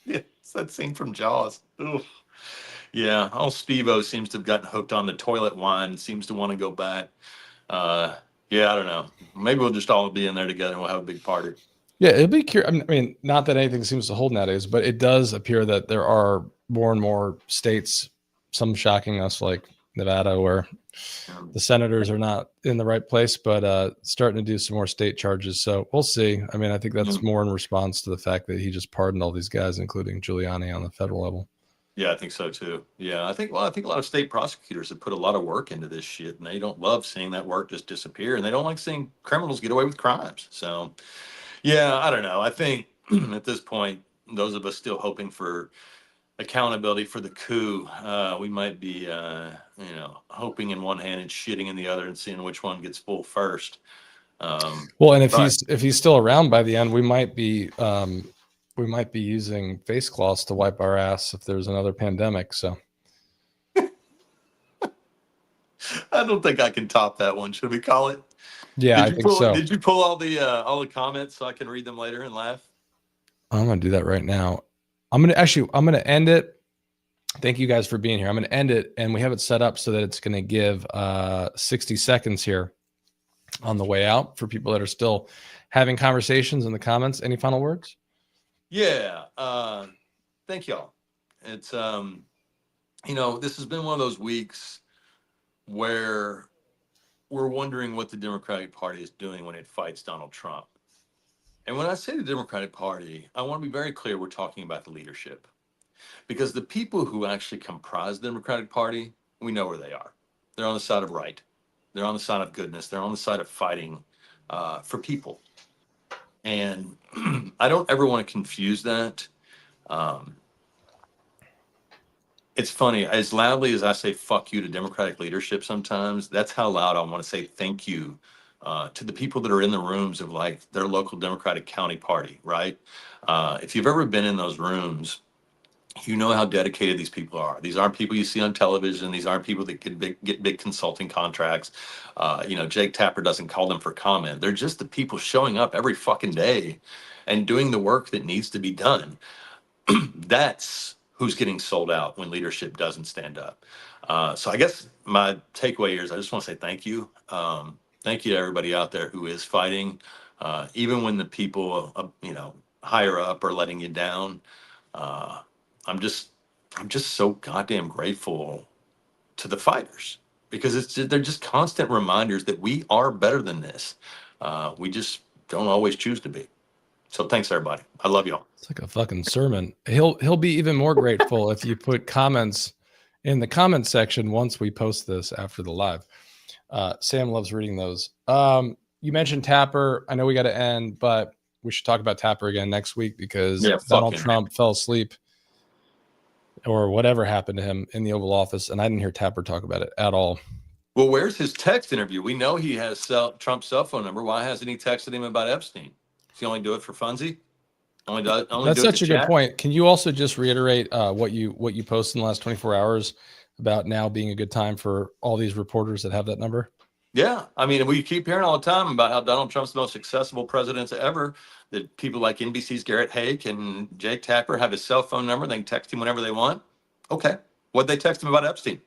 Yeah, it's that scene from Jaws. Ugh. Yeah, old Steve-O seems to have gotten hooked on the toilet wine and seems to want to go back. Yeah, I don't know. Maybe we'll just all be in there together and we'll have a big party. Yeah, it'd be curious. I mean, not that anything seems to hold nowadays, but it does appear that there are more and more states, some shocking us, like Nevada, where the senators are not in the right place, but starting to do some more state charges. So we'll see. I mean, I think that's more in response to the fact that he just pardoned all these guys, including Giuliani, on the federal level. Yeah, I think so too. Yeah, I think a lot of state prosecutors have put a lot of work into this shit, and they don't love seeing that work just disappear, and they don't like seeing criminals get away with crimes. So, yeah, I don't know. I think at this point, those of us still hoping for accountability for the coup, we might be, hoping in one hand and shitting in the other, and seeing which one gets full first. Well, and if he's still around by the end, we might be using face cloths to wipe our ass if there's another pandemic. So I don't think I can top that one. Should we call it? Yeah, I think so. Did you pull all the comments so I can read them later and laugh? I'm gonna do that right now. I'm gonna end it. Thank you guys for being here. I'm gonna end it, and we have it set up so that it's gonna give 60 seconds here on the way out for people that are still having conversations in the comments. Any final words? Yeah. Thank y'all. It's, this has been one of those weeks where we're wondering what the Democratic Party is doing when it fights Donald Trump. And when I say the Democratic Party, I want to be very clear we're talking about the leadership. Because the people who actually comprise the Democratic Party, we know where they are. They're on the side of right. They're on the side of goodness. They're on the side of fighting for people. And I don't ever want to confuse that. It's funny, as loudly as I say fuck you to Democratic leadership sometimes, that's how loud I want to say thank you to the people that are in the rooms of like their local Democratic county party, right? If you've ever been in those rooms, you know how dedicated these people are. These aren't people you see on television. These aren't people that get big consulting contracts. Jake Tapper doesn't call them for comment. They're just the people showing up every fucking day and doing the work that needs to be done. That's who's getting sold out when leadership doesn't stand up. So I guess my takeaway here is I just want to say thank you. Thank you to everybody out there who is fighting, even when the people, higher up are letting you down. I'm just so goddamn grateful to the fighters, because they're just constant reminders that we are better than this. We just don't always choose to be. So thanks everybody. I love y'all. It's like a fucking sermon. He'll be even more grateful if you put comments in the comment section once we post this after the live. Sam loves reading those. You mentioned Tapper. I know we got to end, but we should talk about Tapper again next week, because Donald Trump fell asleep or whatever happened to him in the Oval Office, and I didn't hear Tapper talk about it at all. Well, where's his text interview? We know he has Trump's cell phone number. Why hasn't he texted him about Epstein? Does he only do it for funsies? That's such a good point. Can you also just reiterate what you posted in the last 24 hours about now being a good time for all these reporters that have that number? Yeah. I mean, we keep hearing all the time about how Donald Trump's the most accessible president ever, that people like NBC's Garrett Haake and Jake Tapper have his cell phone number. They can text him whenever they want. Okay. What'd they text him about Epstein?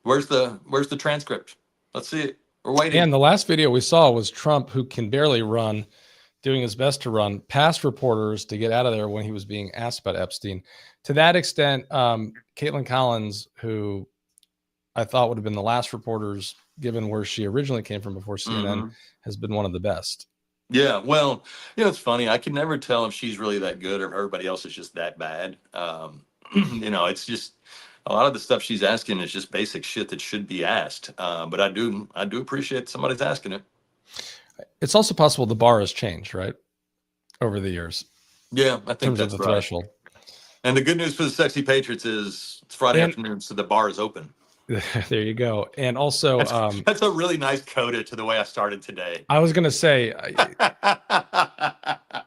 Where's the transcript? Let's see it. We're waiting. And the last video we saw was Trump, who can barely run, doing his best to run past reporters to get out of there when he was being asked about Epstein. To that extent, Caitlin Collins, who I thought would have been the last reporters given where she originally came from before CNN, has been one of the best. Yeah, well, it's funny. I can never tell if she's really that good or if everybody else is just that bad. It's just a lot of the stuff she's asking is just basic shit that should be asked. But I do appreciate somebody's asking it. It's also possible the bar has changed, right, over the years. Yeah, I In think terms of that's the right. threshold. And the good news for the Sexy Patriots is it's Friday afternoon, so the bar is open. There you go. And also, That's a really nice coda to the way I started today. I was going to say,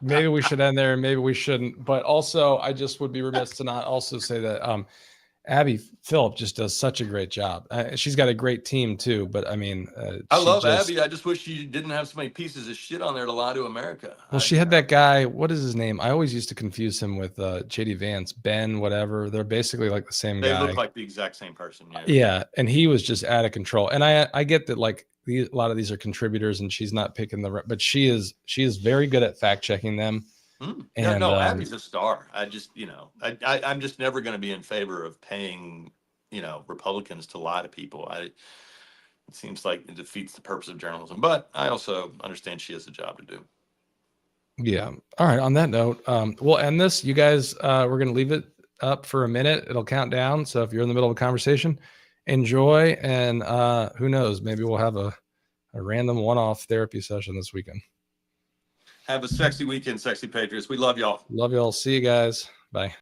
maybe we should end there, maybe we shouldn't. But also, I just would be remiss to not also say that Abby Phillip just does such a great job. She's got a great team too. But I mean, I love Abby. I just wish she didn't have so many pieces of shit on there to lie to America. Well, she had that guy. What is his name? I always used to confuse him with JD Vance, Ben, whatever. They're basically like the same guy. They look like the exact same person. Yeah. Yeah, and he was just out of control. And I get that like a lot of these are contributors, and she's not picking but she is very good at fact checking them. And, no, Abby's a star. I just, I'm just never going to be in favor of paying, Republicans to lie to people. It seems like it defeats the purpose of journalism, but I also understand she has a job to do. Yeah. All right. On that note, we'll end this. You guys, we're going to leave it up for a minute. It'll count down. So if you're in the middle of a conversation, enjoy. And who knows, maybe we'll have a random one-off therapy session this weekend. Have a sexy weekend, Sexy Patriots. We love y'all. Love y'all. See you guys. Bye.